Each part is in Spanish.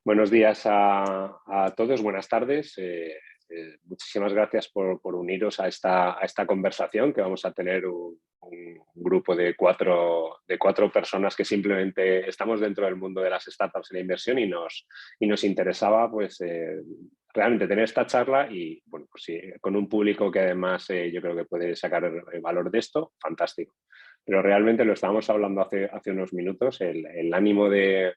Buenos días a todos, buenas tardes. Muchísimas gracias por uniros a esta conversación que vamos a tener un grupo de cuatro personas que simplemente estamos dentro del mundo de las startups y la inversión y nos interesaba pues, realmente tener esta charla y bueno, pues, sí, con un público que además yo creo que puede sacar el valor de esto, fantástico. Pero realmente lo estábamos hablando hace unos minutos, el ánimo de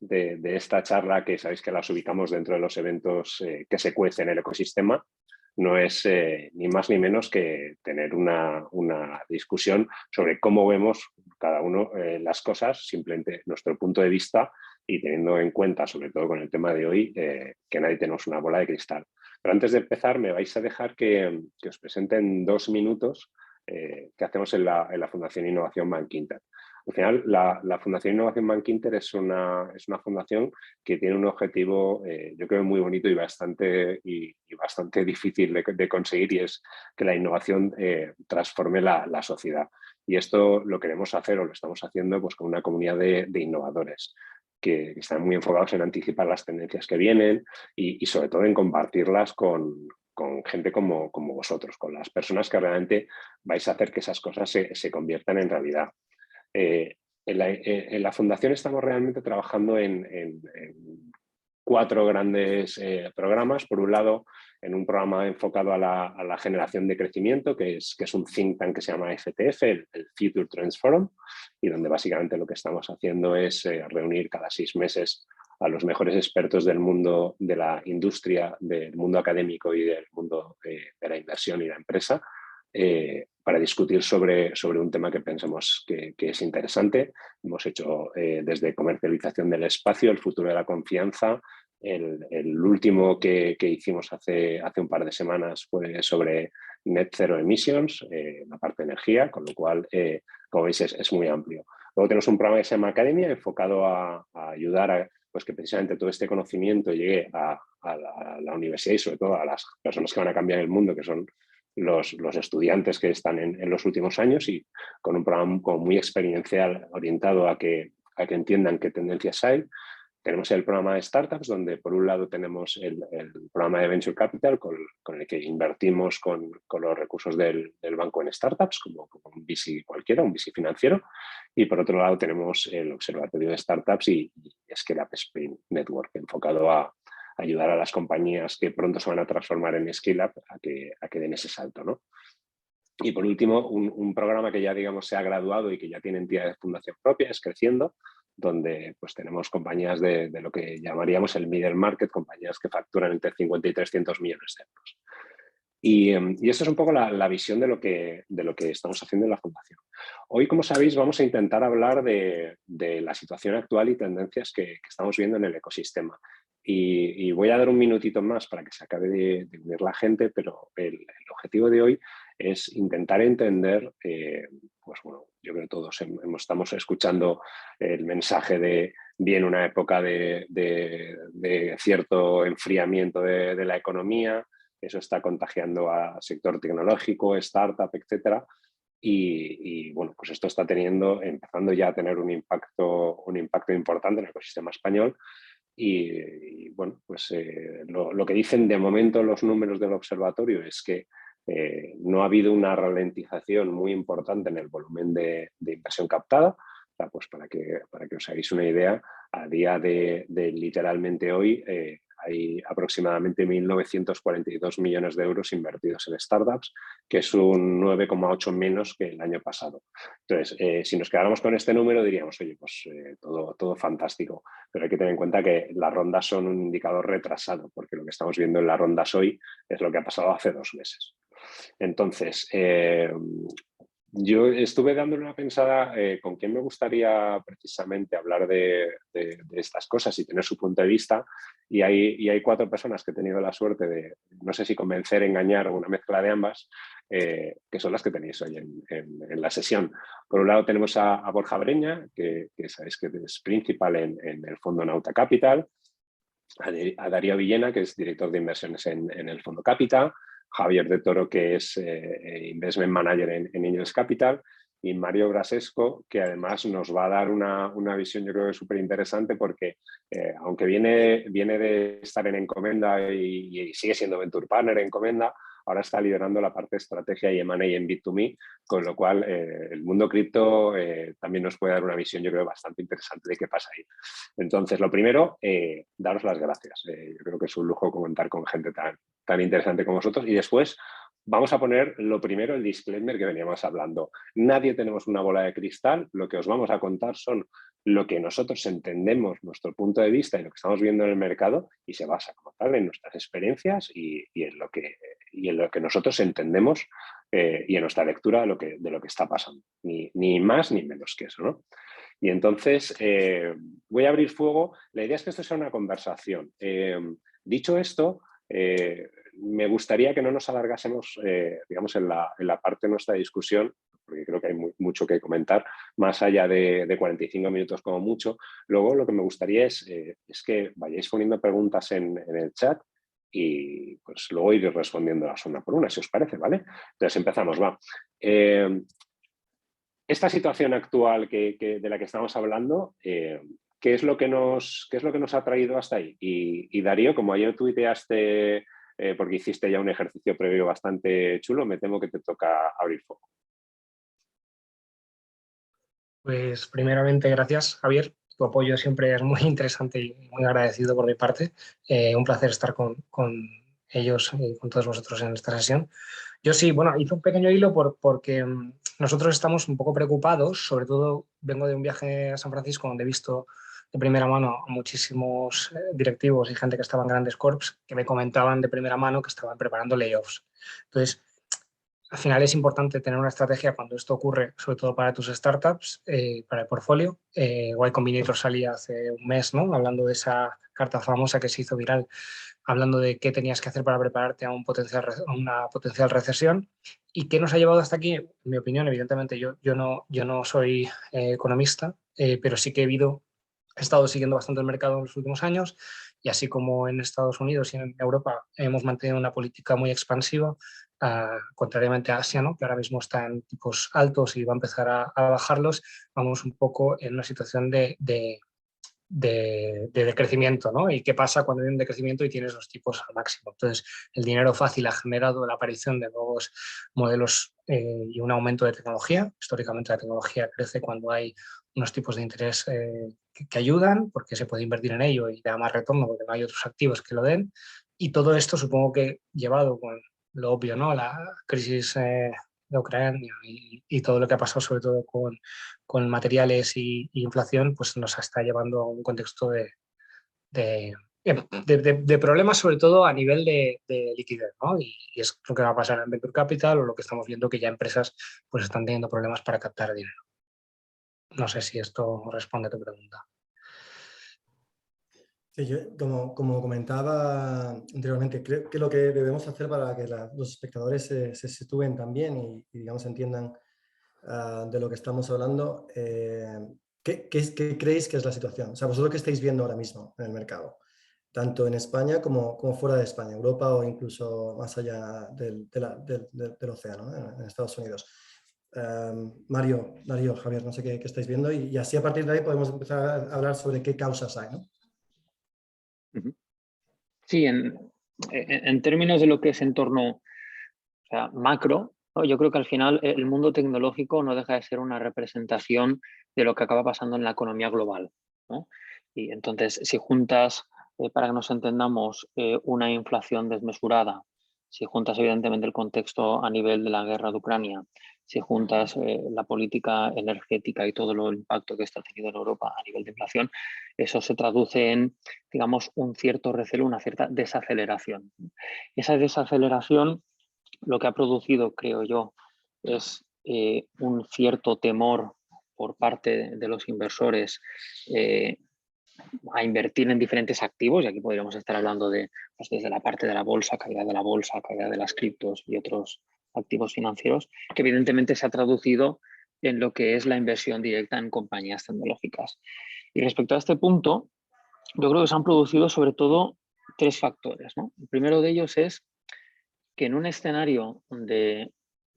esta charla, que sabéis que las ubicamos dentro de los eventos que se cuecen en el ecosistema, no es ni más ni menos que tener una discusión sobre cómo vemos cada uno las cosas, simplemente nuestro punto de vista y teniendo en cuenta, sobre todo con el tema de hoy, que nadie tenemos una bola de cristal. Pero antes de empezar, me vais a dejar que os presente en 2 minutos qué hacemos en la Fundación Innovación Bank Inter. Al final, la Fundación Innovación Bank Inter es una fundación que tiene un objetivo, yo creo, muy bonito y bastante difícil de conseguir, y es que la innovación transforme la sociedad. Y esto lo queremos hacer, o lo estamos haciendo, pues, con una comunidad de innovadores que están muy enfocados en anticipar las tendencias que vienen y sobre todo en compartirlas con gente como vosotros, con las personas que realmente vais a hacer que esas cosas se conviertan en realidad. En la fundación estamos realmente trabajando en 4 grandes programas. Por un lado, en un programa enfocado a la generación de crecimiento, que es un think tank que se llama FTF, el Future Trends Forum, y donde básicamente lo que estamos haciendo es reunir cada 6 meses a los mejores expertos del mundo de la industria, del mundo académico y del mundo de la inversión y la empresa, para discutir sobre un tema que pensamos que es interesante. Hemos hecho desde comercialización del espacio, el futuro de la confianza. El último que hicimos hace un par de semanas fue sobre Net Zero Emissions, la parte de energía, con lo cual, como veis, es muy amplio. Luego tenemos un programa que se llama Academia, enfocado a ayudar a pues, que precisamente todo este conocimiento llegue a la universidad y sobre todo a las personas que van a cambiar el mundo, que son los estudiantes que están en los últimos años, y con un programa como muy experiencial orientado a que entiendan qué tendencias hay. Tenemos el programa de startups, donde por un lado tenemos el programa de Venture Capital, con el que invertimos con los recursos del banco en startups, como un VC cualquiera, un VC financiero. Y por otro lado tenemos el Observatorio de Startups y Scale Up Sprint Network, enfocado a ayudar a las compañías que pronto se van a transformar en Scale Up a que den ese salto, ¿no? Y por último, un programa que ya, digamos, se ha graduado y que ya tiene entidad de fundación propia, es Creciendo, donde pues tenemos compañías de lo que llamaríamos el middle market, compañías que facturan entre 50 y 300 millones de euros. Y esto es un poco la visión de lo que estamos haciendo en la Fundación. Hoy, como sabéis, vamos a intentar hablar de la situación actual y tendencias que estamos viendo en el ecosistema. Y voy a dar un minutito más para que se acabe de unir la gente, pero el objetivo de hoy es intentar entender, pues bueno, yo creo que todos estamos escuchando el mensaje de viene una época de cierto enfriamiento de la economía. Eso está contagiando al sector tecnológico, startup, etcétera. Y bueno, pues esto está empezando ya a tener un impacto importante en el ecosistema español. Bueno, pues lo que dicen de momento los números del observatorio es que no ha habido una ralentización muy importante en el volumen de inversión captada. O sea, pues para que os hagáis una idea, a día de literalmente hoy hay aproximadamente 1.942 millones de euros invertidos en startups, que es un 9,8 menos que el año pasado. Entonces, si nos quedáramos con este número, diríamos, oye, pues todo fantástico. Pero hay que tener en cuenta que las rondas son un indicador retrasado, porque lo que estamos viendo en las rondas hoy es lo que ha pasado hace 2 meses. Entonces, yo estuve dándole una pensada con quién me gustaría precisamente hablar de estas cosas y tener su punto de vista, y hay 4 personas que he tenido la suerte de, no sé si convencer, engañar o una mezcla de ambas, que son las que tenéis hoy en la sesión. Por un lado tenemos a Borja Breña, que sabéis que es principal en el fondo Nauta Capital, a Darío Villena, que es director de inversiones en el fondo Capita, Javier de Toro, que es Investment Manager en Angels Capital, y Mario Brasesco, que además nos va a dar una visión, yo creo que súper interesante, porque aunque viene de estar en Encomenda y sigue siendo Venture Partner en Encomenda, ahora está liderando la parte de estrategia y M&A en B2Me, con lo cual el mundo cripto también nos puede dar una visión, yo creo, bastante interesante de qué pasa ahí. Entonces, lo primero, daros las gracias. Yo creo que es un lujo contar con gente tan interesante como vosotros. Y después vamos a poner lo primero, el disclaimer que veníamos hablando. Nadie tenemos una bola de cristal. Lo que os vamos a contar son lo que nosotros entendemos, nuestro punto de vista y lo que estamos viendo en el mercado, y se basa como tal en nuestras experiencias y en lo que nosotros entendemos y en nuestra lectura de lo que está pasando. Ni más ni menos que eso, ¿no? Y entonces voy a abrir fuego. La idea es que esto sea una conversación. Dicho esto, me gustaría que no nos alargásemos, digamos, en la parte de nuestra discusión, porque creo que hay mucho que comentar, más allá de 45 minutos como mucho. Luego lo que me gustaría es que vayáis poniendo preguntas en el chat y pues luego ir respondiéndolas una por una, si os parece, ¿vale? Entonces empezamos, va. Esta situación actual de la que estamos hablando, ¿qué es lo que nos ha traído hasta ahí? Y Darío, como ayer tuiteaste, porque hiciste ya un ejercicio previo bastante chulo, me temo que te toca abrir fuego. Pues primeramente, gracias, Javier. Tu apoyo siempre es muy interesante y muy agradecido por mi parte. Un placer estar con ellos y con todos vosotros en esta sesión. Yo sí, bueno, hice un pequeño hilo porque nosotros estamos un poco preocupados, sobre todo vengo de un viaje a San Francisco donde he visto de primera mano a muchísimos directivos y gente que estaba en grandes corps que me comentaban de primera mano que estaban preparando layoffs. Entonces, al final es importante tener una estrategia cuando esto ocurre, sobre todo para tus startups, para el portfolio. Y Combinator salía hace un mes, ¿no? Hablando de esa carta famosa que se hizo viral, hablando de qué tenías que hacer para prepararte a una potencial recesión. ¿Y qué nos ha llevado hasta aquí? En mi opinión, evidentemente, yo no soy economista, pero sí que he estado siguiendo bastante el mercado en los últimos años y así como en Estados Unidos y en Europa hemos mantenido una política muy expansiva, contrariamente a Asia, ¿no? Que ahora mismo está en tipos altos y va a empezar a bajarlos, vamos un poco en una situación de decrecimiento, ¿no? ¿Y qué pasa cuando hay un decrecimiento y tienes los tipos al máximo? Entonces, el dinero fácil ha generado la aparición de nuevos modelos y un aumento de tecnología. Históricamente la tecnología crece cuando hay unos tipos de interés que ayudan, porque se puede invertir en ello y da más retorno porque no hay otros activos que lo den. Y todo esto supongo que llevado con lo obvio, ¿no? La crisis de Ucrania y todo lo que ha pasado, sobre todo con materiales y inflación, pues nos está llevando a un contexto de problemas, sobre todo a nivel de liquidez, ¿no? Y es lo que va a pasar en Venture Capital o lo que estamos viendo que ya empresas pues están teniendo problemas para captar dinero. No sé si esto responde a tu pregunta. Sí, yo, como comentaba anteriormente, creo que lo que debemos hacer para que los espectadores se sitúen también y digamos, entiendan de lo que estamos hablando, ¿qué creéis que es la situación? O sea, vosotros qué estáis viendo ahora mismo en el mercado, tanto en España como fuera de España, Europa o incluso más allá del océano, ¿no? En Estados Unidos. Mario, Darío, Javier, no sé qué estáis viendo y así a partir de ahí podemos empezar a hablar sobre qué causas hay, ¿no? Sí, en términos de lo que es entorno, o sea, macro, ¿no? Yo creo que al final el mundo tecnológico no deja de ser una representación de lo que acaba pasando en la economía global, ¿no? Y entonces, si juntas, para que nos entendamos, una inflación desmesurada, si juntas evidentemente el contexto a nivel de la guerra de Ucrania, si juntas la política energética y todo el impacto que está teniendo en Europa a nivel de inflación, eso se traduce en, digamos, un cierto recelo, una cierta desaceleración. Esa desaceleración lo que ha producido, creo yo, es un cierto temor por parte de los inversores a invertir en diferentes activos, y aquí podríamos estar hablando de, pues desde la parte de la bolsa, caída de las criptos y otros activos financieros, que evidentemente se ha traducido en lo que es la inversión directa en compañías tecnológicas. Y respecto a este punto, yo creo que se han producido sobre todo tres factores, ¿no? El primero de ellos es que en un escenario de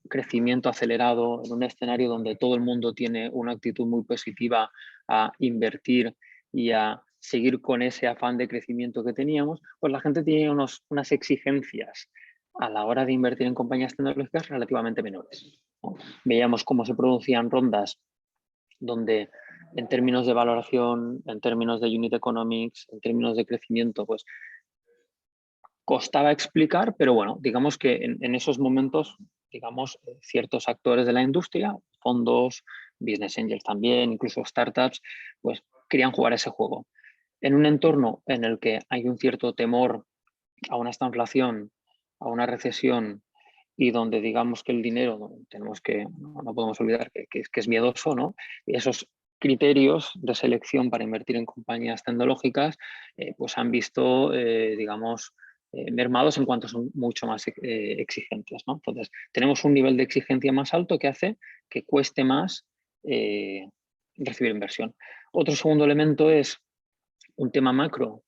crecimiento acelerado, en un escenario donde todo el mundo tiene una actitud muy positiva a invertir y a seguir con ese afán de crecimiento que teníamos, pues la gente tiene unas exigencias a la hora de invertir en compañías tecnológicas relativamente menores, ¿no? Veíamos cómo se producían rondas donde en términos de valoración, en términos de unit economics, en términos de crecimiento, pues costaba explicar, pero bueno, digamos que en esos momentos, digamos, ciertos actores de la industria, fondos, business angels también, incluso startups, pues querían jugar ese juego. En un entorno en el que hay un cierto temor a una estanflación, a una recesión, y donde digamos que el dinero, no podemos olvidar que es miedoso, ¿no? Y esos criterios de selección para invertir en compañías tecnológicas pues han visto, digamos, mermados en cuanto son mucho más exigentes, ¿no? Entonces, tenemos un nivel de exigencia más alto que hace que cueste más recibir inversión. Otro segundo elemento es un tema macro,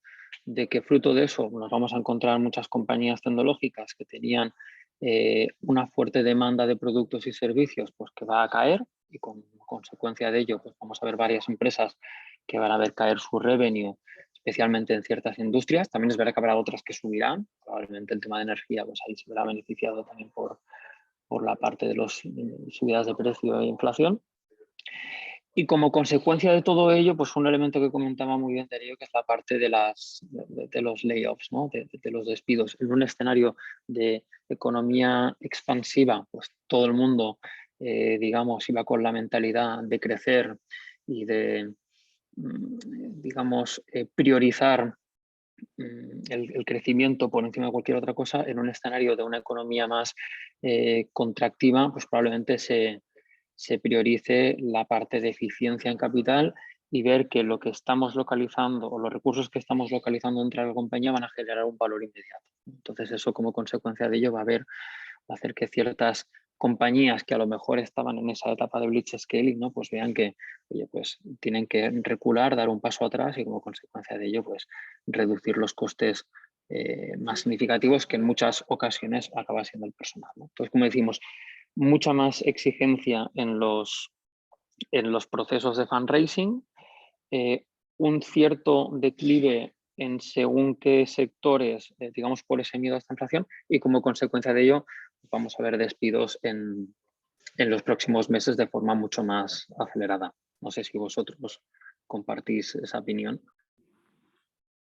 de que fruto de eso nos vamos a encontrar muchas compañías tecnológicas que tenían una fuerte demanda de productos y servicios, pues que va a caer, y con consecuencia de ello pues vamos a ver varias empresas que van a ver caer su revenue, especialmente en ciertas industrias. También es verdad que habrá otras que subirán, probablemente el tema de energía, pues ahí se verá beneficiado también por la parte de las subidas de precio e inflación. Y como consecuencia de todo ello, pues un elemento que comentaba muy bien Darío, que es la parte de los layoffs, ¿no? de los despidos. En un escenario de economía expansiva, pues todo el mundo, digamos, iba con la mentalidad de crecer y de, digamos, priorizar el crecimiento por encima de cualquier otra cosa. En un escenario de una economía más contractiva, pues probablemente se priorice la parte de eficiencia en capital y ver que lo que estamos localizando o los recursos que estamos localizando dentro de la compañía van a generar un valor inmediato. Entonces eso, como consecuencia de ello, va a hacer que ciertas compañías que a lo mejor estaban en esa etapa de blitz scaling, ¿no? Pues vean que, oye, pues tienen que recular, dar un paso atrás, y como consecuencia de ello, pues reducir los costes más significativos, que en muchas ocasiones acaba siendo el personal, ¿no? Entonces, como decimos, mucha más exigencia en los procesos de fundraising, un cierto declive en según qué sectores, digamos, por ese miedo a esta inflación, y como consecuencia de ello vamos a ver despidos en los próximos meses de forma mucho más acelerada. No sé si vosotros compartís esa opinión.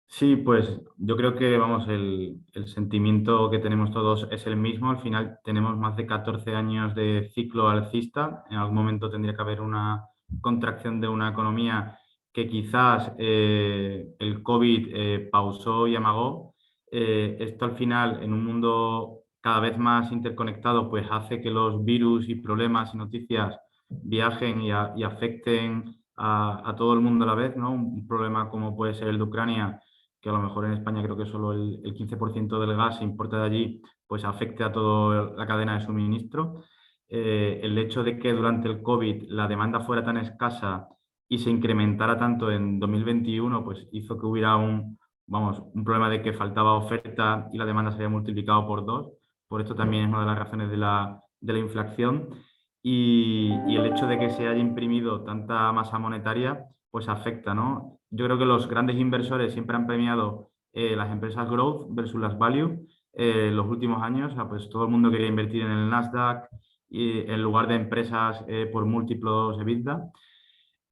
Sí, pues yo creo que, vamos, el sentimiento que tenemos todos es el mismo. Al final tenemos más de 14 años de ciclo alcista. En algún momento tendría que haber una contracción de una economía que quizás el COVID pausó y amagó. Esto al final, en un mundo cada vez más interconectado, pues hace que los virus y problemas y noticias viajen y afecten a todo el mundo a la vez, ¿no? Un problema como puede ser el de Ucrania, que a lo mejor en España creo que solo el 15% del gas se importa de allí, pues afecte a toda la cadena de suministro. El hecho de que durante el COVID la demanda fuera tan escasa y se incrementara tanto en 2021, pues hizo que hubiera un problema de que faltaba oferta y la demanda se había multiplicado por 2. Por esto también es una de las razones de la inflación. Y el hecho de que se haya imprimido tanta masa monetaria, pues afecta, ¿no? Yo creo que los grandes inversores siempre han premiado las empresas growth versus las value los últimos años. O sea, pues todo el mundo quería invertir en el Nasdaq en lugar de empresas por múltiplos EBITDA.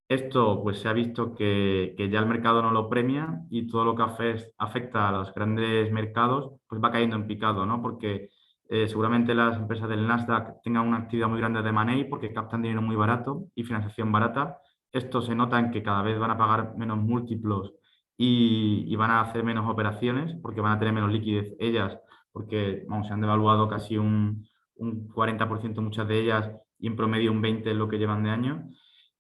Esto pues se ha visto que ya el mercado no lo premia, y todo lo que afecta a los grandes mercados pues va cayendo en picado, ¿no? Porque seguramente las empresas del Nasdaq tengan una actividad muy grande de M&A porque captan dinero muy barato y financiación barata. Esto se nota en que cada vez van a pagar menos múltiplos y van a hacer menos operaciones porque van a tener menos liquidez ellas, porque se han devaluado casi un 40% muchas de ellas, y en promedio un 20% en lo que llevan de año.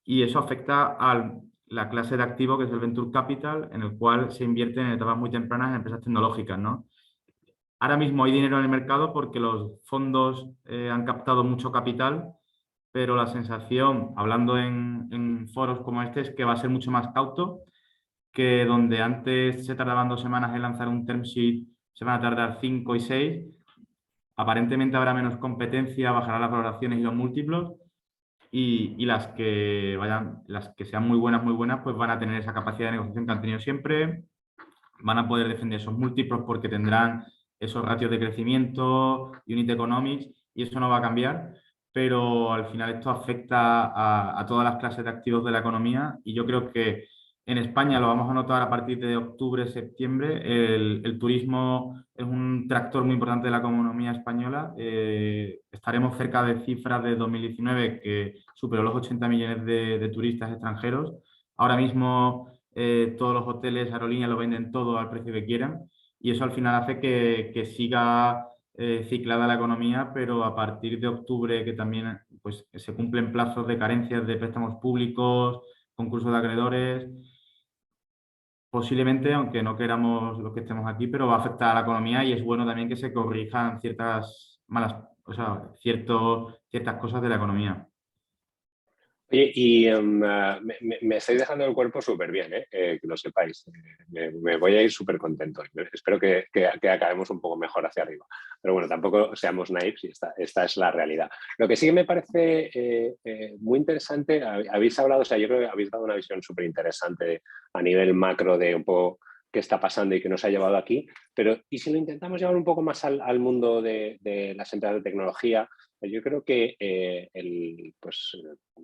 Y eso afecta a la clase de activo que es el Venture Capital, en el cual se invierte en etapas muy tempranas en empresas tecnológicas, ¿no? Ahora mismo hay dinero en el mercado porque los fondos han captado mucho capital, pero la sensación, hablando en foros como este, es que va a ser mucho más cauto, que donde antes se tardaban 2 semanas en lanzar un term sheet, se van a tardar 5 y 6. aparentemente habrá menos competencia, bajarán las valoraciones y los múltiplos, y las que sean muy buenas, pues van a tener esa capacidad de negociación que han tenido siempre, van a poder defender esos múltiplos porque tendrán esos ratios de crecimiento, unit economics, y eso no va a cambiar, pero al final esto afecta a todas las clases de activos de la economía, y yo creo que en España lo vamos a notar a partir de octubre, septiembre. El turismo es un tractor muy importante de la economía española. Estaremos cerca de cifras de 2019 que superó los 80 millones de turistas extranjeros. Ahora mismo todos los hoteles, aerolíneas lo venden todo al precio que quieran, y eso al final hace que siga ciclada la economía, pero a partir de octubre, que también pues, se cumplen plazos de carencias de préstamos públicos, concursos de acreedores, posiblemente, aunque no queramos los que estemos aquí, pero va a afectar a la economía, y es bueno también que se corrijan ciertas ciertas cosas de la economía. Oye, y me estáis dejando el cuerpo súper bien, que lo sepáis. Me voy a ir súper contento. Espero que acabemos un poco mejor hacia arriba. Pero bueno, tampoco seamos naifs, y esta es la realidad. Lo que sí que me parece muy interesante, habéis hablado, o sea, yo creo que habéis dado una visión súper interesante a nivel macro de un poco qué está pasando y qué nos ha llevado aquí, pero ¿y si lo intentamos llevar un poco más al mundo de las empresas de tecnología? Yo creo que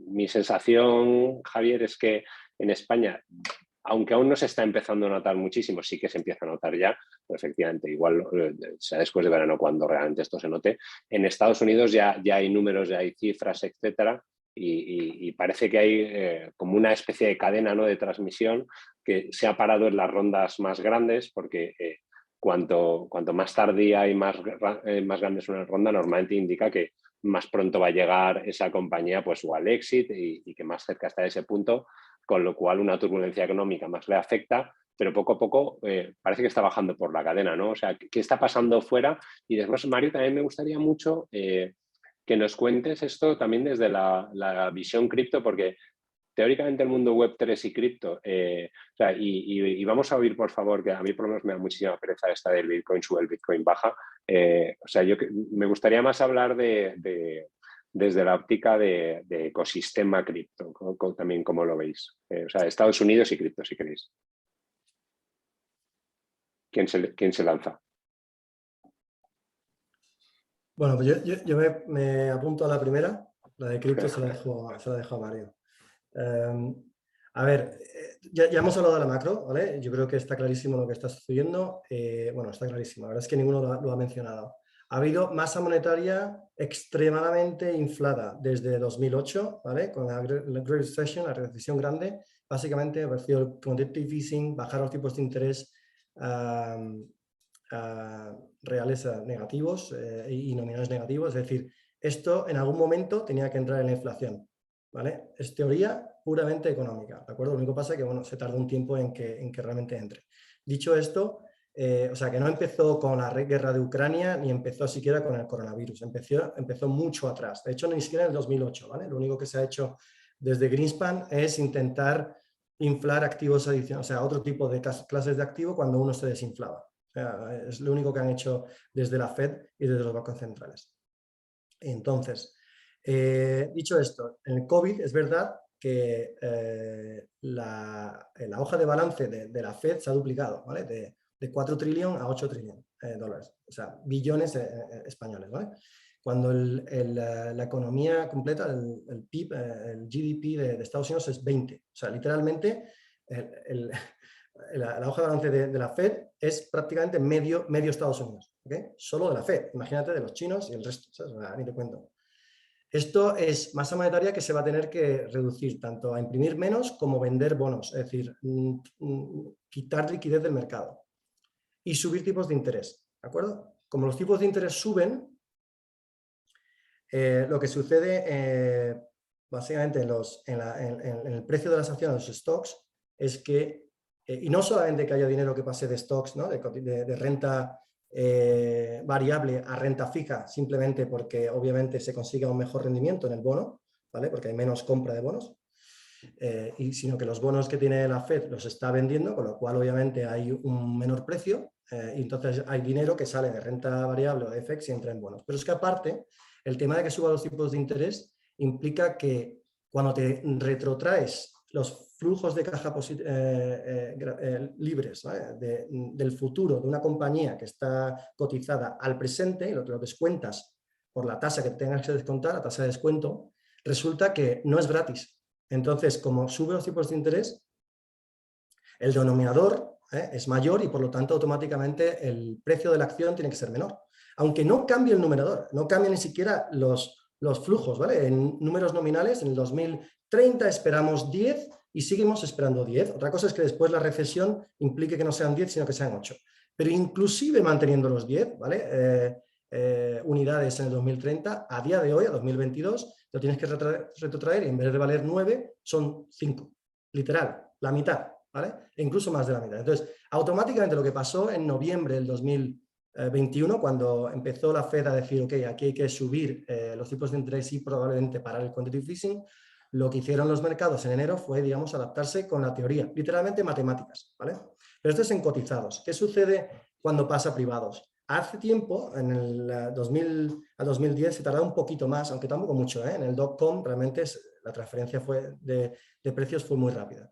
mi sensación, Javier, es que en España, aunque aún no se está empezando a notar muchísimo, sí que se empieza a notar ya, pues efectivamente, igual sea después de verano cuando realmente esto se note. En Estados Unidos ya hay números, ya hay cifras, etcétera, y parece que hay como una especie de cadena, ¿no?, de transmisión que se ha parado en las rondas más grandes, porque cuanto más tardía y más grande es una ronda, normalmente indica que más pronto va a llegar esa compañía pues, o al exit, y que más cerca está de ese punto, con lo cual una turbulencia económica más le afecta, pero poco a poco parece que está bajando por la cadena, ¿no? O sea, ¿qué está pasando fuera? Y después, Mario, también me gustaría mucho que nos cuentes esto también desde la visión cripto, porque teóricamente el mundo web 3 y cripto, o sea, y vamos a oír, por favor, que a mí por lo menos me da muchísima pereza esta del Bitcoin sube, el Bitcoin baja. O sea, me gustaría más hablar desde la óptica de ecosistema cripto, también como lo veis. O sea, Estados Unidos y cripto, si queréis. ¿Quién se lanza? Bueno, pues yo me apunto a la primera, la de cripto se la dejo a Mario. A ver, ya hemos hablado de la macro, ¿vale? Yo creo que está clarísimo lo que está sucediendo. Bueno, está clarísimo, la verdad es que ninguno lo ha mencionado. Ha habido masa monetaria extremadamente inflada desde 2008, ¿vale? Con la Great Recession, la recesión grande, básicamente ha aparecido el quantitative easing, bajar los tipos de interés reales negativos y nominales negativos. Es decir, esto en algún momento tenía que entrar en la inflación, ¿vale? Es teoría puramente económica, ¿de acuerdo? Lo único que pasa es que, bueno, se tarda un tiempo en que realmente entre. Dicho esto, o sea, que no empezó con la guerra de Ucrania ni empezó siquiera con el coronavirus, empezó mucho atrás. De hecho, ni siquiera en el 2008, ¿vale? Lo único que se ha hecho desde Greenspan es intentar inflar activos adicionales, o sea, otro tipo de clases de activo cuando uno se desinflaba. O sea, es lo único que han hecho desde la Fed y desde los bancos centrales. Entonces, dicho esto, en el COVID es verdad que la hoja de balance de la Fed se ha duplicado, ¿vale? De 4 trillones a 8 trillones de dólares, o sea, billones españoles, ¿vale? Cuando la economía completa, el PIB, el GDP de Estados Unidos es 20, o sea, literalmente la hoja de balance de la Fed es prácticamente medio Estados Unidos, ¿okay? Solo de la Fed, imagínate de los chinos y el resto, ¿sabes? Ni te cuento. Esto es masa monetaria que se va a tener que reducir tanto a imprimir menos como vender bonos, es decir, quitar liquidez del mercado y subir tipos de interés, ¿de acuerdo? Como los tipos de interés suben, lo que sucede básicamente en el precio de las acciones, de los stocks, es que, y no solamente que haya dinero que pase de stocks, ¿no? de renta variable a renta fija, simplemente porque obviamente se consiga un mejor rendimiento en el bono, ¿vale? Porque hay menos compra de bonos, sino que los bonos que tiene la Fed los está vendiendo, con lo cual obviamente hay un menor precio, y entonces hay dinero que sale de renta variable o de FX y entra en bonos. Pero es que aparte, el tema de que suba los tipos de interés implica que cuando te retrotraes los flujos de caja libres, ¿vale? del futuro de una compañía que está cotizada al presente y lo descuentas por la tasa que tengas que descontar, la tasa de descuento, resulta que no es gratis. Entonces, como suben los tipos de interés, el denominador es mayor y por lo tanto automáticamente el precio de la acción tiene que ser menor. Aunque no cambie el numerador, no cambie ni siquiera los flujos, ¿vale? En números nominales, en el 2030 esperamos 10 y seguimos esperando 10. Otra cosa es que después la recesión implique que no sean 10, sino que sean 8. Pero inclusive manteniendo los 10, ¿vale? Unidades en el 2030, a día de hoy, a 2022, lo tienes que retrotraer y en vez de valer 9, son 5. Literal, la mitad, ¿vale? E incluso más de la mitad. Entonces, automáticamente lo que pasó en noviembre del 2021, cuando empezó la Fed a decir, ok, aquí hay que subir los tipos de interés y probablemente parar el quantitative easing, lo que hicieron los mercados en enero fue, digamos, adaptarse con la teoría, literalmente matemáticas, ¿vale? Pero esto es en cotizados. ¿Qué sucede cuando pasa a privados? Hace tiempo, en el 2000 a 2010, se tardaba un poquito más, aunque tampoco mucho, ¿eh? En el dot-com realmente la transferencia de precios fue muy rápida.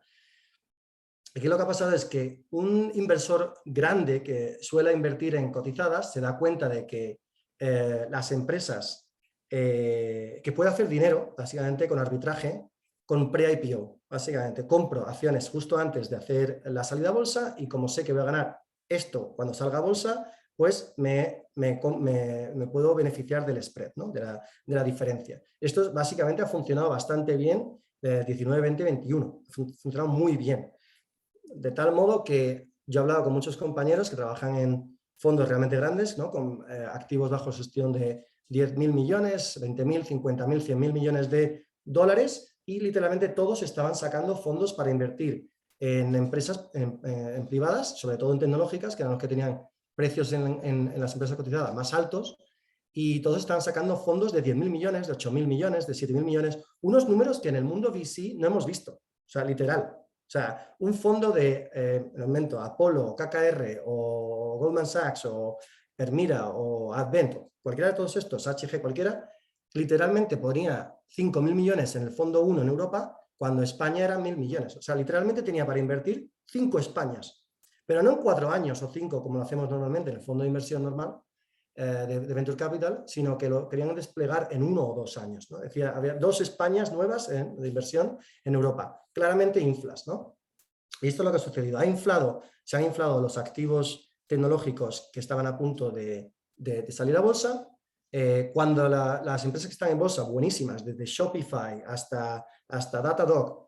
Aquí lo que ha pasado es que un inversor grande que suele invertir en cotizadas se da cuenta de que las empresas que puede hacer dinero, básicamente con arbitraje, con pre-IPO. Básicamente compro acciones justo antes de hacer la salida a bolsa y como sé que voy a ganar esto cuando salga a bolsa, pues me puedo beneficiar del spread, ¿no? de la diferencia. Esto básicamente ha funcionado bastante bien de 19, 20, 21. Ha funcionado muy bien. De tal modo que yo he hablado con muchos compañeros que trabajan en fondos realmente grandes, ¿no? Con activos bajo gestión de 10.000 millones, 20.000, 50.000, 100.000 millones de dólares y literalmente todos estaban sacando fondos para invertir en empresas en privadas, sobre todo en tecnológicas, que eran los que tenían precios en las empresas cotizadas más altos, y todos estaban sacando fondos de 10.000 millones, de 8.000 millones, de 7.000 millones, unos números que en el mundo VC no hemos visto, o sea, literal. O sea, un fondo de Apollo, KKR o Goldman Sachs o Permira o Advent, cualquiera de todos estos, HG cualquiera, literalmente ponía 5.000 millones en el fondo 1 en Europa cuando España eran 1.000 millones. O sea, literalmente tenía para invertir 5 Españas, pero no en 4 años o 5 como lo hacemos normalmente en el fondo de inversión normal de Venture Capital, sino que lo querían desplegar en 1 o 2 años, ¿no? Decía, había 2 Españas nuevas de inversión en Europa, claramente inflas, ¿no? Y esto es lo que ha sucedido. Se han inflado los activos tecnológicos que estaban a punto de salir a bolsa. Cuando las empresas que están en bolsa, buenísimas, desde Shopify hasta Datadog,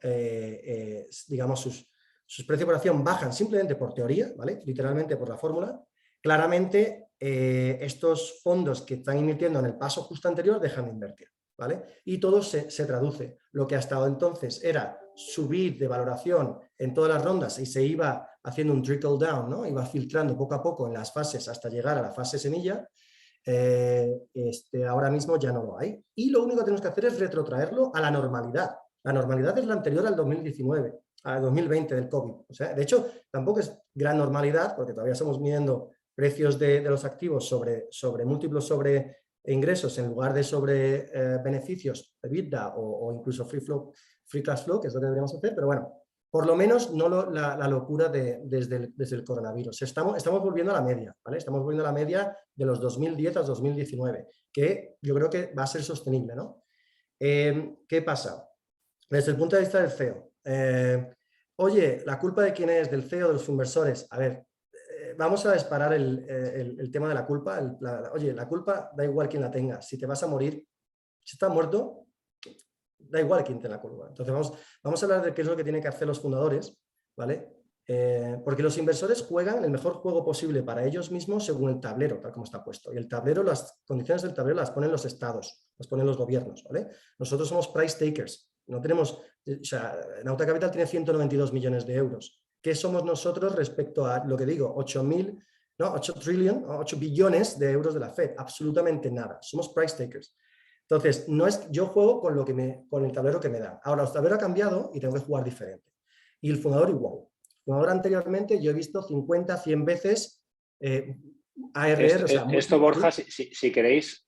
digamos, sus precios por acción bajan simplemente por teoría, ¿vale? Literalmente por la fórmula. Claramente, estos fondos que están invirtiendo en el paso justo anterior dejan de invertir, ¿vale? Y todo se traduce. Lo que hasta entonces era subir de valoración en todas las rondas y se iba haciendo un trickle down, ¿no? Iba filtrando poco a poco en las fases hasta llegar a la fase semilla. Ahora mismo ya no lo hay. Y lo único que tenemos que hacer es retrotraerlo a la normalidad. La normalidad es la anterior al 2019, al 2020 del COVID. O sea, de hecho, tampoco es gran normalidad porque todavía estamos midiendo precios de los activos sobre múltiplos sobre ingresos en lugar de sobre beneficios, EBITDA o incluso free cash flow, que es lo que deberíamos hacer, pero bueno, por lo menos no la locura desde el coronavirus. Estamos volviendo a la media, ¿vale? Estamos volviendo a la media de los 2010 a 2019, que yo creo que va a ser sostenible, ¿no? ¿Qué pasa? Desde el punto de vista del CEO. Oye, ¿la culpa de quién es? ¿Del CEO, de los inversores? A ver, vamos a disparar el tema de la culpa. Oye, la culpa da igual quién la tenga. Si te vas a morir, si estás muerto, da igual quién te la culpa. Entonces vamos a hablar de qué es lo que tienen que hacer los fundadores, ¿vale? Porque los inversores juegan el mejor juego posible para ellos mismos según el tablero, tal como está puesto. Y el tablero, las condiciones del tablero las ponen los estados, las ponen los gobiernos, ¿vale? Nosotros somos price takers. No tenemos, o sea, Nauta Capital tiene 192 millones de euros. ¿Qué somos nosotros respecto a lo que digo? 8 billones de euros de la Fed. Absolutamente nada. Somos price takers. Entonces, yo juego con el tablero que me dan. Ahora, el tablero ha cambiado y tengo que jugar diferente. Y el fundador igual. El fundador anteriormente yo he visto 50, 100 veces ARR, o sea, esto, Borja, si queréis,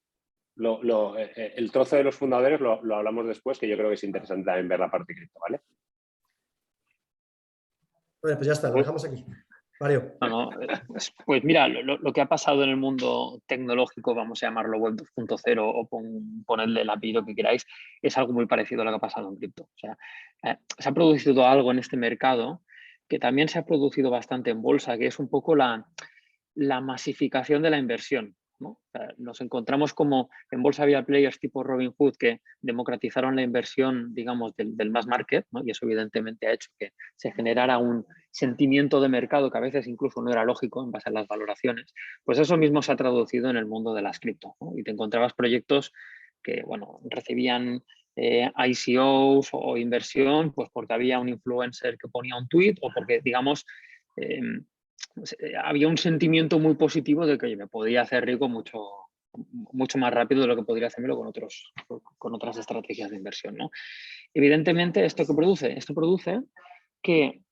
el trozo de los fundadores lo hablamos después, que yo creo que es interesante también ver la parte cripto, ¿vale? Bueno, pues ya está, lo dejamos aquí. Mario. No, pues mira, lo que ha pasado en el mundo tecnológico, vamos a llamarlo Web 2.0 o ponerle el apellido que queráis, es algo muy parecido a lo que ha pasado en cripto. O sea, se ha producido algo en este mercado que también se ha producido bastante en bolsa, que es un poco la masificación de la inversión, ¿no? O sea, nos encontramos como en bolsa había players tipo Robinhood que democratizaron la inversión, digamos, del mass market, ¿no? Y eso evidentemente ha hecho que se generara un sentimiento de mercado que a veces incluso no era lógico en base a las valoraciones. Pues eso mismo se ha traducido en el mundo de las cripto, ¿no? Y te encontrabas proyectos que, bueno, recibían ICOs o inversión, pues porque había un influencer que ponía un tweet o porque, digamos, había un sentimiento muy positivo de que oye, me podía hacer rico mucho más rápido de lo que podría hacérmelo con otras estrategias de inversión, ¿no? Evidentemente, ¿esto qué produce? Esto produce que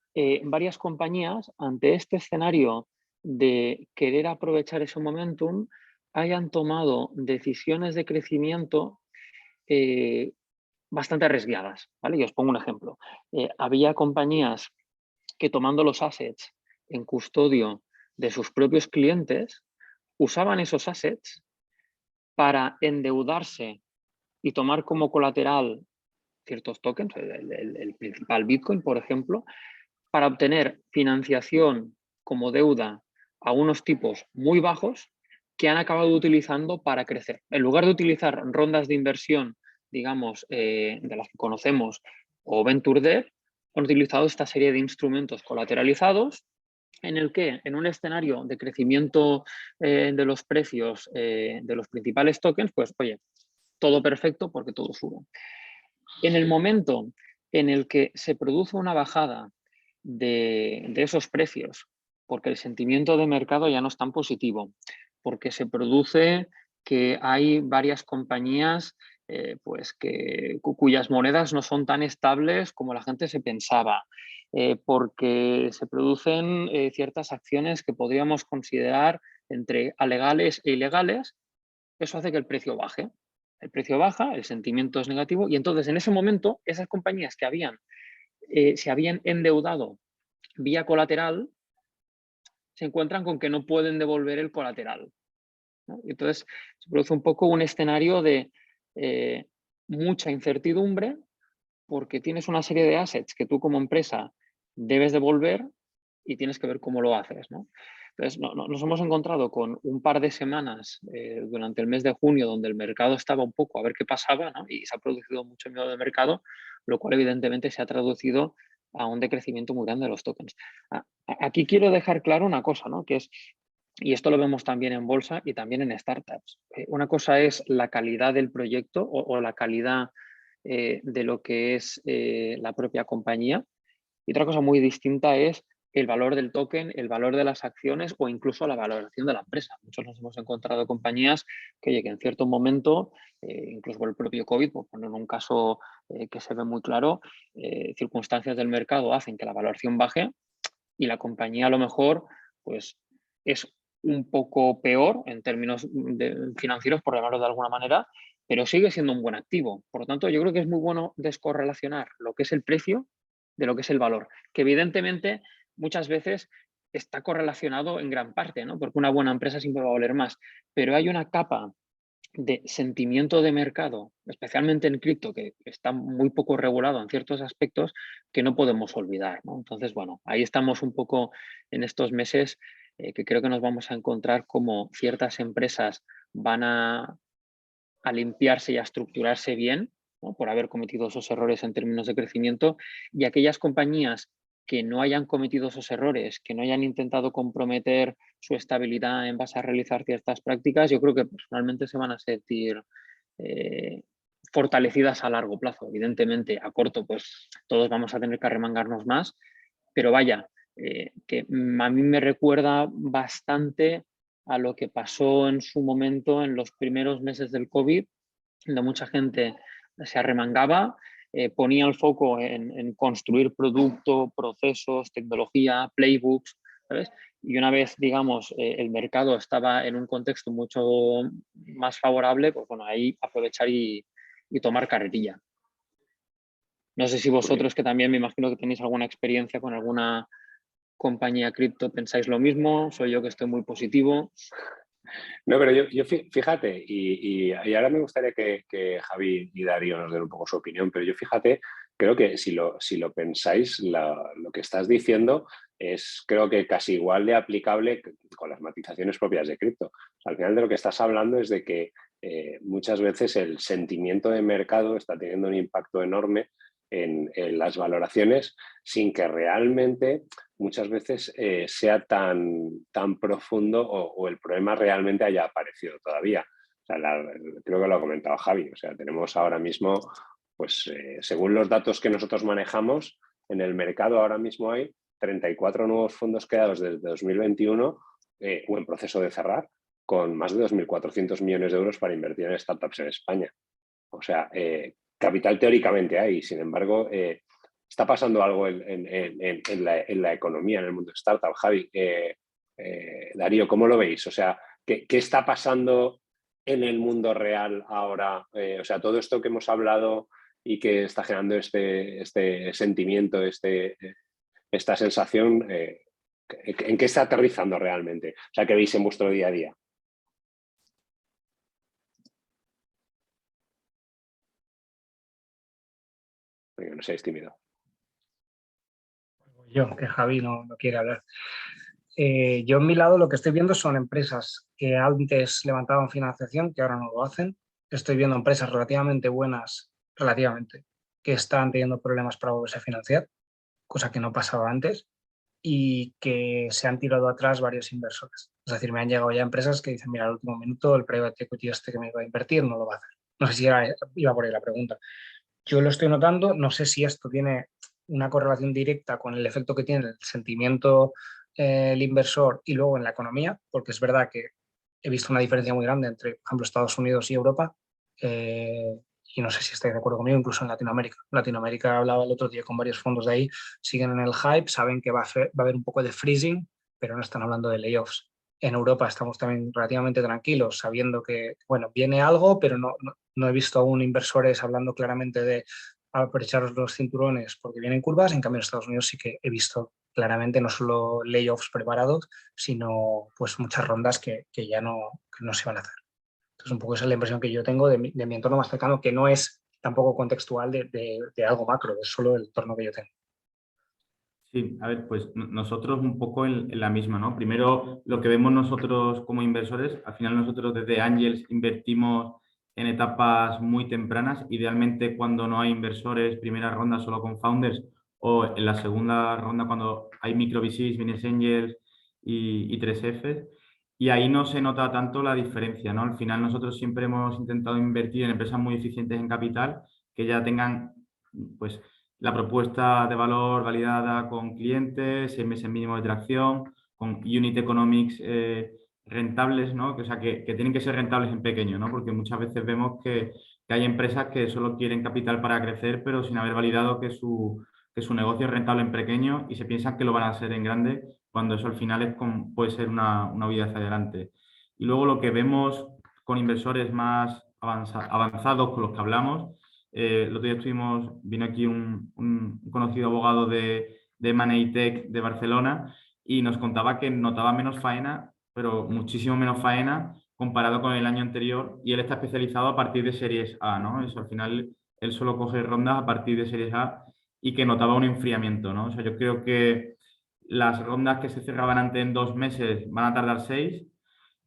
varias compañías, ante este escenario de querer aprovechar ese momentum, hayan tomado decisiones de crecimiento bastante arriesgadas, ¿vale? Y os pongo un ejemplo. Había compañías que tomando los assets en custodio de sus propios clientes, usaban esos assets para endeudarse y tomar como colateral ciertos tokens, el principal Bitcoin, por ejemplo, para obtener financiación como deuda a unos tipos muy bajos que han acabado utilizando para crecer. En lugar de utilizar rondas de inversión, digamos, de las que conocemos, o Venture Debt, han utilizado esta serie de instrumentos colateralizados en el que, en un escenario de crecimiento de los precios de los principales tokens, pues, oye, todo perfecto porque todo sube. En el momento en el que se produce una bajada de esos precios, porque el sentimiento de mercado ya no es tan positivo, porque se produce que hay varias compañías pues cuyas monedas no son tan estables como la gente se pensaba, porque se producen ciertas acciones que podríamos considerar entre alegales e ilegales, eso hace que el precio baje. El precio baja, el sentimiento es negativo y entonces en ese momento esas compañías que se habían endeudado vía colateral se encuentran con que no pueden devolver el colateral, ¿no? Y entonces se produce un poco un escenario de mucha incertidumbre porque tienes una serie de assets que tú como empresa debes devolver y tienes que ver cómo lo haces, ¿no? Entonces, nos hemos encontrado con un par de semanas durante el mes de junio donde el mercado estaba un poco a ver qué pasaba, ¿no? Y se ha producido mucho miedo de mercado, lo cual evidentemente se ha traducido a un decrecimiento muy grande de los tokens. Aquí quiero dejar claro una cosa, ¿no? Que es, y esto lo vemos también en bolsa y también en startups. Una cosa es la calidad del proyecto o la calidad de lo que es la propia compañía. Y otra cosa muy distinta es el valor del token, el valor de las acciones o incluso la valoración de la empresa. Muchos nos hemos encontrado compañías que en cierto momento, incluso por el propio COVID, por poner un caso que se ve muy claro, circunstancias del mercado hacen que la valoración baje y la compañía a lo mejor pues, es un poco peor en términos financieros, por llamarlo de alguna manera, pero sigue siendo un buen activo. Por lo tanto, yo creo que es muy bueno descorrelacionar lo que es el precio de lo que es el valor, que evidentemente muchas veces está correlacionado en gran parte, ¿no? Porque una buena empresa siempre va a valer más, pero hay una capa de sentimiento de mercado, especialmente en cripto, que está muy poco regulado en ciertos aspectos, que no podemos olvidar, ¿no? Entonces, bueno, ahí estamos un poco en estos meses que creo que nos vamos a encontrar como ciertas empresas van a limpiarse y a estructurarse bien, ¿no? Por haber cometido esos errores en términos de crecimiento, y aquellas compañías que no hayan cometido esos errores, que no hayan intentado comprometer su estabilidad en base a realizar ciertas prácticas, yo creo que personalmente se van a sentir fortalecidas a largo plazo. Evidentemente, a corto, pues todos vamos a tener que arremangarnos más, pero vaya, que a mí me recuerda bastante a lo que pasó en su momento en los primeros meses del COVID, donde mucha gente se arremangaba, ponía el foco en construir producto, procesos, tecnología, playbooks, ¿sabes? Y una vez, digamos, el mercado estaba en un contexto mucho más favorable, pues bueno, ahí aprovechar y tomar carrerilla. No sé si vosotros, que también me imagino que tenéis alguna experiencia con alguna compañía cripto, pensáis lo mismo, soy yo que estoy muy positivo. No, pero yo fíjate, y ahora me gustaría que Javi y Darío nos den un poco su opinión, pero yo fíjate, creo que si lo pensáis, lo que estás diciendo es creo que casi igual de aplicable con las matizaciones propias de cripto. O sea, al final de lo que estás hablando es de que muchas veces el sentimiento de mercado está teniendo un impacto enorme en las valoraciones sin que realmente muchas veces sea tan profundo o el problema realmente haya aparecido todavía. O sea, creo que lo ha comentado Javi. O sea, tenemos ahora mismo, pues según los datos que nosotros manejamos, en el mercado ahora mismo hay 34 nuevos fondos creados desde 2021 o en proceso de cerrar, con más de 2.400 millones de euros para invertir en startups en España. O sea, capital teóricamente hay, sin embargo, está pasando algo en la economía, en el mundo startup. Javi, Darío, ¿cómo lo veis? O sea, ¿qué está pasando en el mundo real ahora? O sea, todo esto que hemos hablado y que está generando este sentimiento, esta sensación, ¿en qué está aterrizando realmente? O sea, ¿qué veis en vuestro día a día? No seáis tímido. Yo, que Javi no quiere hablar. Yo en mi lado lo que estoy viendo son empresas que antes levantaban financiación, que ahora no lo hacen. Estoy viendo empresas relativamente buenas, que están teniendo problemas para volverse a financiar, cosa que no pasaba antes, y que se han tirado atrás varios inversores. Es decir, me han llegado ya empresas que dicen, mira, al último minuto el private equity este que me iba a invertir no lo va a hacer. No sé si iba por ahí la pregunta. Yo lo estoy notando, no sé si esto tiene una correlación directa con el efecto que tiene el sentimiento el inversor y luego en la economía, porque es verdad que he visto una diferencia muy grande entre, por ejemplo, Estados Unidos y Europa, y no sé si estáis de acuerdo conmigo, incluso en Latinoamérica. Latinoamérica hablaba el otro día con varios fondos de ahí, siguen en el hype, saben que va a haber un poco de freezing, pero no están hablando de layoffs. En Europa estamos también relativamente tranquilos, sabiendo que, bueno, viene algo, pero no he visto aún inversores hablando claramente de aprecharos los cinturones porque vienen curvas. En cambio, en Estados Unidos sí que he visto claramente no solo layoffs preparados, sino pues muchas rondas que no se van a hacer. Entonces, un poco esa es la impresión que yo tengo de mi entorno más cercano, que no es tampoco contextual de algo macro, es solo el entorno que yo tengo. Sí, a ver, pues nosotros un poco en la misma, ¿no? Primero, lo que vemos nosotros como inversores, al final nosotros desde Angels invertimos en etapas muy tempranas, idealmente cuando no hay inversores, primera ronda solo con founders, o en la segunda ronda cuando hay micro VCs, business angels y 3Fs, y ahí no se nota tanto la diferencia, ¿no? Al final nosotros siempre hemos intentado invertir en empresas muy eficientes en capital, que ya tengan, pues, la propuesta de valor validada con clientes, 6 meses mínimo de tracción, con unit economics rentables, ¿no? O sea, que tienen que ser rentables en pequeño, ¿no? Porque muchas veces vemos que hay empresas que solo quieren capital para crecer, pero sin haber validado que su negocio es rentable en pequeño y se piensan que lo van a hacer en grande, cuando eso al final puede ser una vida hacia adelante. Y luego lo que vemos con inversores más avanzados con los que hablamos, el otro día vino aquí un conocido abogado de M&A Tech de Barcelona y nos contaba que notaba menos faena, pero muchísimo menos faena comparado con el año anterior, y él está especializado a partir de series A, ¿no? Eso al final él solo coge rondas a partir de series A y que notaba un enfriamiento, ¿no? O sea, yo creo que las rondas que se cerraban antes en 2 meses van a tardar 6.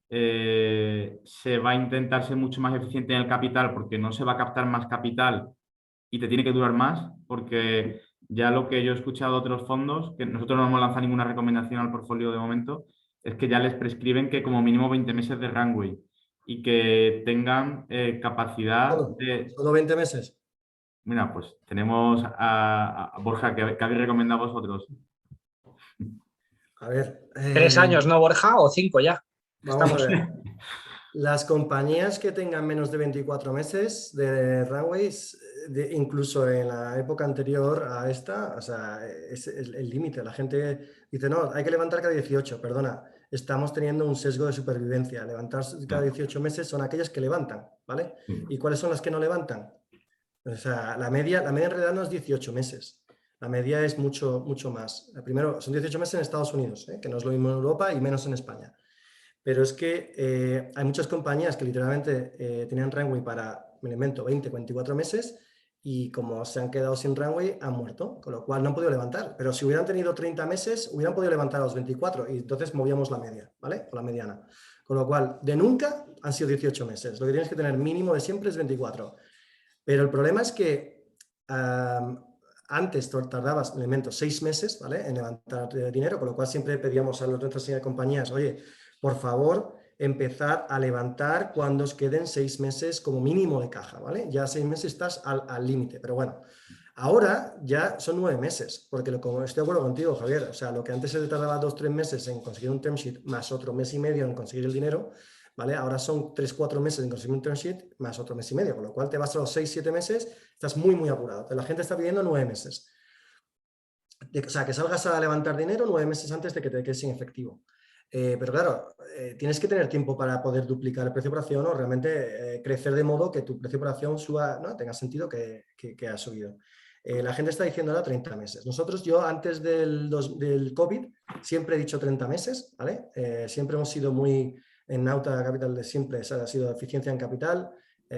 Se va a intentar ser mucho más eficiente en el capital porque no se va a captar más capital y te tiene que durar más, porque ya lo que yo he escuchado de otros fondos, que nosotros no hemos lanzado ninguna recomendación al portfolio de momento, es que ya les prescriben que como mínimo 20 meses de runway y que tengan capacidad de... ¿Solo 20 meses? Mira, pues tenemos a Borja, que habéis recomendado vosotros. A ver. 3 años, ¿no, Borja? ¿O 5 ya? Vamos Estamos. a ver. Las compañías que tengan menos de 24 meses de runways, incluso en la época anterior a esta, o sea, es el límite. La gente dice, no, hay que levantar cada 18. Perdona, estamos teniendo un sesgo de supervivencia. Levantar cada 18 meses son aquellas que levantan, ¿vale? ¿Y cuáles son las que no levantan? O sea, la media en realidad no es 18 meses. La media es mucho más. Primero, son 18 meses en Estados Unidos, que no es lo mismo en Europa y menos en España. Pero es que hay muchas compañías que literalmente tenían runway para, me invento, 20, 24 meses y como se han quedado sin runway han muerto, con lo cual no han podido levantar. Pero si hubieran tenido 30 meses, hubieran podido levantar a los 24 y entonces movíamos la media, ¿vale? O la mediana. Con lo cual, de nunca han sido 18 meses. Lo que tienes que tener mínimo de siempre es 24. Pero el problema es que antes tardabas, me invento, 6 meses, ¿vale? En levantar dinero, con lo cual siempre pedíamos a nuestras compañías, oye, por favor, empezad a levantar cuando os queden 6 meses como mínimo de caja, ¿vale? Ya 6 meses estás al límite, pero bueno, ahora ya son 9 meses, porque como estoy de acuerdo contigo, Javier, o sea, lo que antes se tardaba 2-3 meses en conseguir un term sheet, más otro mes y medio en conseguir el dinero, ¿vale? Ahora son 3-4 meses en conseguir un term sheet, más otro mes y medio, con lo cual te vas a los 6-7 meses, estás muy apurado. La gente está pidiendo 9 meses. O sea, que salgas a levantar dinero 9 meses antes de que te quedes sin efectivo. Pero claro, tienes que tener tiempo para poder duplicar el precio por acción o realmente crecer de modo que tu precio por acción suba, ¿no? Tenga sentido que ha subido. La gente está diciendo ahora 30 meses. Yo antes del COVID siempre he dicho 30 meses, ¿vale? Siempre hemos sido muy en Nauta Capital, de siempre ha sido eficiencia en capital.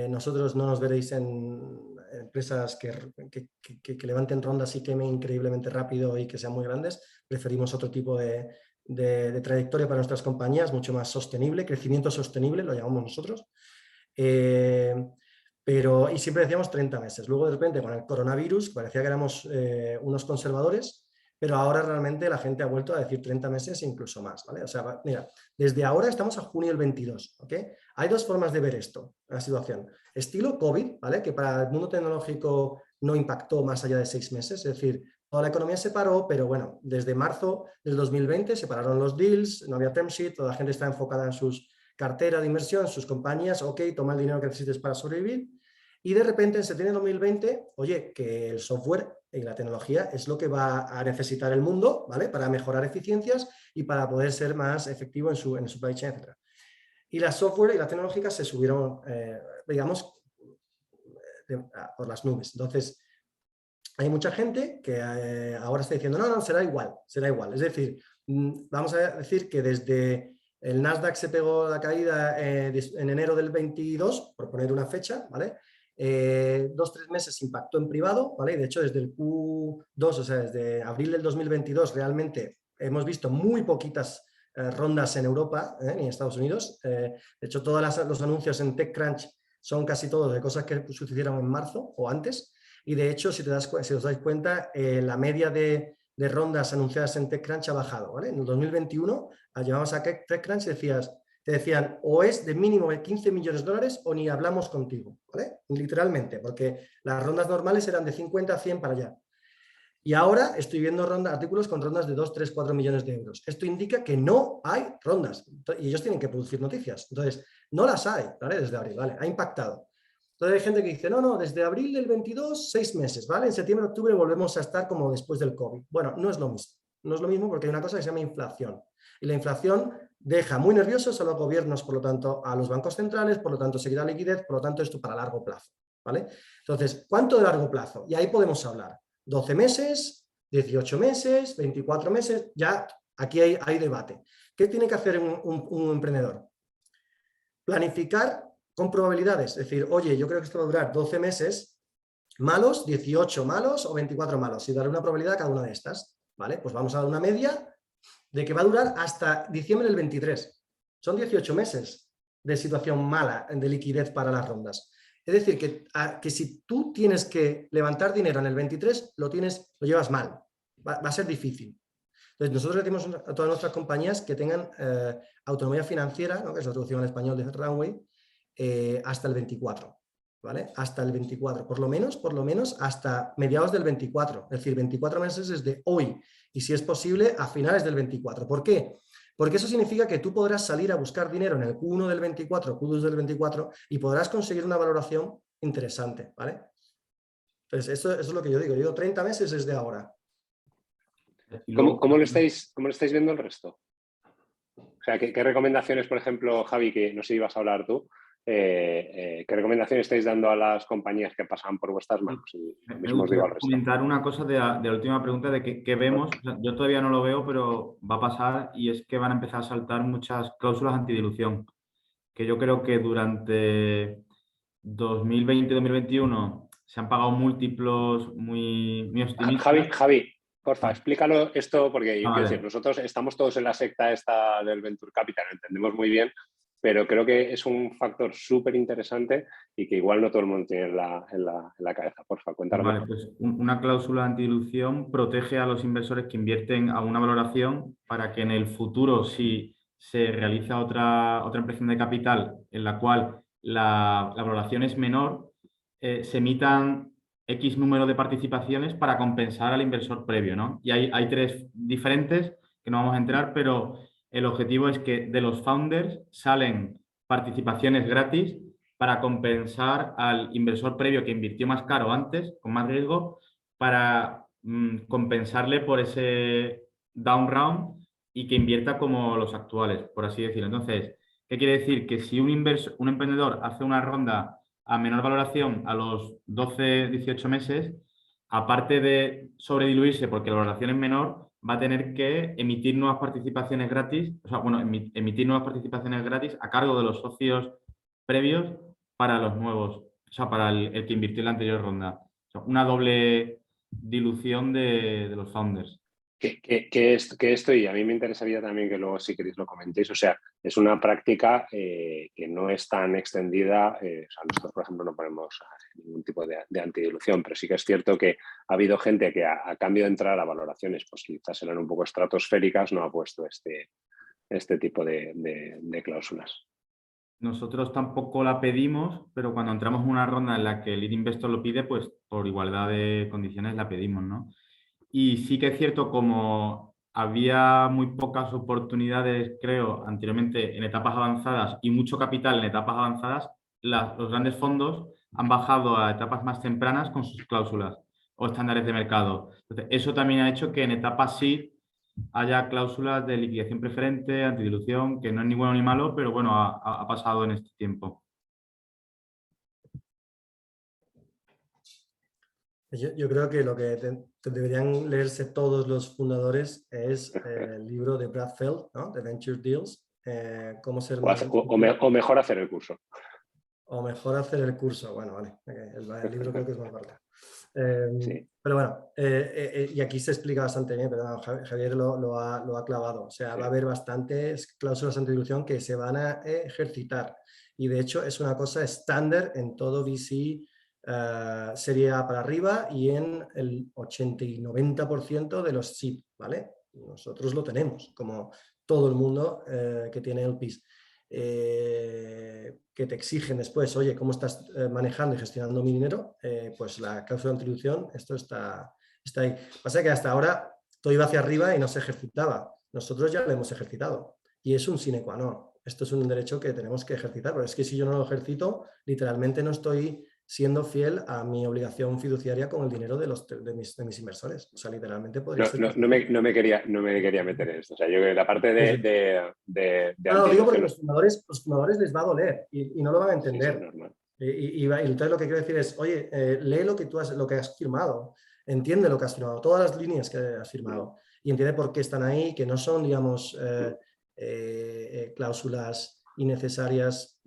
Nosotros no nos veréis en empresas que levanten rondas y quemen increíblemente rápido y que sean muy grandes. Preferimos otro tipo de trayectoria para nuestras compañías, mucho más sostenible, crecimiento sostenible, lo llamamos nosotros. Y siempre decíamos 30 meses. Luego de repente con el coronavirus parecía que éramos unos conservadores, pero ahora realmente la gente ha vuelto a decir 30 meses e incluso más, ¿vale? O sea, mira, desde ahora estamos a junio del 22, ¿ok? Hay dos formas de ver esto, la situación. Estilo COVID, ¿vale? Que para el mundo tecnológico no impactó más allá de 6 meses, es decir, toda la economía se paró, pero bueno, desde marzo del 2020 se pararon los deals, no había term sheet, toda la gente está enfocada en sus carteras de inversión, sus compañías, ok, toma el dinero que necesites para sobrevivir. Y de repente en septiembre de 2020, oye, que el software y la tecnología es lo que va a necesitar el mundo, ¿vale? Para mejorar eficiencias y para poder ser más efectivo en su supply chain, etc. Y la software y la tecnológica se subieron, digamos, por las nubes. Entonces, hay mucha gente que ahora está diciendo, no, será igual. Es decir, vamos a decir que desde el Nasdaq se pegó la caída en enero del 22, por poner una fecha, ¿vale? 2-3 meses impactó en privado, ¿vale? De hecho, desde el Q2, o sea, desde abril del 2022, realmente hemos visto muy poquitas rondas en Europa ni en Estados Unidos. De hecho, todos los anuncios en TechCrunch son casi todos de cosas que sucedieron en marzo o antes. Y de hecho, si os dais cuenta, la media de rondas anunciadas en TechCrunch ha bajado, ¿vale? En el 2021 llamabas a TechCrunch y te decían o es de mínimo de 15 millones de dólares o ni hablamos contigo, ¿vale? Literalmente, porque las rondas normales eran de 50 a 100 para allá. Y ahora estoy viendo artículos con rondas de 2, 3, 4 millones de euros. Esto indica que no hay rondas y ellos tienen que producir noticias. Entonces, no las hay, ¿vale? Desde abril, ¿vale? Ha impactado. Entonces hay gente que dice, no, desde abril del 22, 6 meses, ¿vale? En septiembre, octubre volvemos a estar como después del COVID. Bueno, no es lo mismo. No es lo mismo porque hay una cosa que se llama inflación. Y la inflación deja muy nerviosos a los gobiernos, por lo tanto, a los bancos centrales, por lo tanto, se quita liquidez, por lo tanto, esto para largo plazo, ¿vale? Entonces, ¿cuánto de largo plazo? Y ahí podemos hablar. 12 meses, 18 meses, 24 meses, ya aquí hay debate. ¿Qué tiene que hacer un emprendedor? Planificar con probabilidades, es decir, oye, yo creo que esto va a durar 12 meses malos, 18 malos o 24 malos, y darle una probabilidad a cada una de estas, ¿vale? Pues vamos a dar una media de que va a durar hasta diciembre del 23. Son 18 meses de situación mala de liquidez para las rondas. Es decir, que si tú tienes que levantar dinero en el 23, lo llevas mal, va a ser difícil. Entonces, nosotros le decimos a todas nuestras compañías que tengan autonomía financiera, ¿no? Que es la traducción al español de Runway, hasta el 24, ¿vale? Hasta el 24, por lo menos hasta mediados del 24, es decir, 24 meses desde hoy y si es posible a finales del 24. ¿Por qué? Porque eso significa que tú podrás salir a buscar dinero en el Q1 del 24, Q2 del 24 y podrás conseguir una valoración interesante, ¿vale? Entonces, eso es lo que yo digo. Yo digo 30 meses desde ahora. ¿Cómo lo estáis viendo el resto? O sea, ¿qué recomendaciones, por ejemplo, Javi, que no sé si ibas a hablar tú, qué recomendaciones estáis dando a las compañías que pasan por vuestras manos? Y lo Me mismo os digo gustaría al resto. comentar una cosa de la última pregunta de qué vemos. O sea, yo todavía no lo veo, pero va a pasar y es que van a empezar a saltar muchas cláusulas antidilución, que yo creo que durante 2020-2021 se han pagado múltiplos muy optimistas. Javi, porfa, explícalo esto porque yo quiero Vale. decir, nosotros estamos todos en la secta esta del Venture Capital, lo entendemos muy bien, pero creo que es un factor súper interesante y que igual no todo el mundo tiene en la cabeza. Porfa, cuéntalo Vale, mejor. pues una cláusula antidilución protege a los inversores que invierten a una valoración para que en el futuro, si se realiza otra impresión de capital en la cual la valoración es menor, se emitan X número de participaciones para compensar al inversor previo, ¿no? Y hay tres diferentes que no vamos a entrar, pero el objetivo es que de los founders salen participaciones gratis para compensar al inversor previo que invirtió más caro antes, con más riesgo, para compensarle por ese down round y que invierta como los actuales, por así decirlo. Entonces, ¿qué quiere decir? Que si un emprendedor hace una ronda a menor valoración a los 12, 18 meses, aparte de sobrediluirse porque la valoración es menor, va a tener que emitir nuevas participaciones gratis, o sea, bueno, emitir nuevas participaciones gratis a cargo de los socios previos para los nuevos, o sea, para el que invirtió en la anterior ronda. O sea, una doble dilución de los founders. Que esto, y a mí me interesaría también que luego, si queréis, lo comentéis, o sea, es una práctica que no es tan extendida, o sea, nosotros, por ejemplo, no ponemos ningún tipo de antidilución, pero sí que es cierto que ha habido gente que a cambio de entrar a valoraciones, pues quizás eran un poco estratosféricas, no ha puesto este tipo de cláusulas. Nosotros tampoco la pedimos, pero cuando entramos en una ronda en la que el lead investor lo pide, pues por igualdad de condiciones la pedimos, ¿no? Y sí que es cierto, como había muy pocas oportunidades, creo, anteriormente en etapas avanzadas y mucho capital en etapas avanzadas, los grandes fondos han bajado a etapas más tempranas con sus cláusulas o estándares de mercado. Entonces, eso también ha hecho que en etapas seed haya cláusulas de liquidación preferente, antidilución, que no es ni bueno ni malo, pero bueno, ha pasado en este tiempo. Yo creo que lo que deberían leerse todos los fundadores es el libro de Brad Feld, ¿no? De Venture Deals, cómo ser más... O mejor hacer el curso. O mejor hacer el curso. Bueno, vale, el libro creo que es más barato. Sí. Pero bueno, y aquí se explica bastante bien, pero Javier lo ha clavado. O sea, Sí. va a haber bastantes cláusulas antidilución que se van a ejercitar. Y de hecho es una cosa estándar en todo VC serie A para arriba y en el 80 y 90% de los SIP, ¿vale? Nosotros lo tenemos, como todo el mundo que tiene el PIS. Que te exigen después, oye, ¿cómo estás manejando y gestionando mi dinero? Pues la cláusula de antidilución, esto está ahí. Pasa que hasta ahora todo iba hacia arriba y no se ejercitaba. Nosotros ya lo hemos ejercitado y es un sine qua non. Esto es un derecho que tenemos que ejercitar, pero es que si yo no lo ejercito, literalmente no estoy siendo fiel a mi obligación fiduciaria con el dinero de mis inversores. O sea, literalmente podría ser... No me quería meter en esto. O sea, yo la parte de no, digo porque antidilución... los fundadores les va a doler y no lo van a entender. Sí, sí, normal. Y entonces lo que quiero decir es, oye, lee lo que has firmado, entiende lo que has firmado, todas las líneas que has firmado y entiende por qué están ahí, que no son, digamos, cláusulas innecesarias,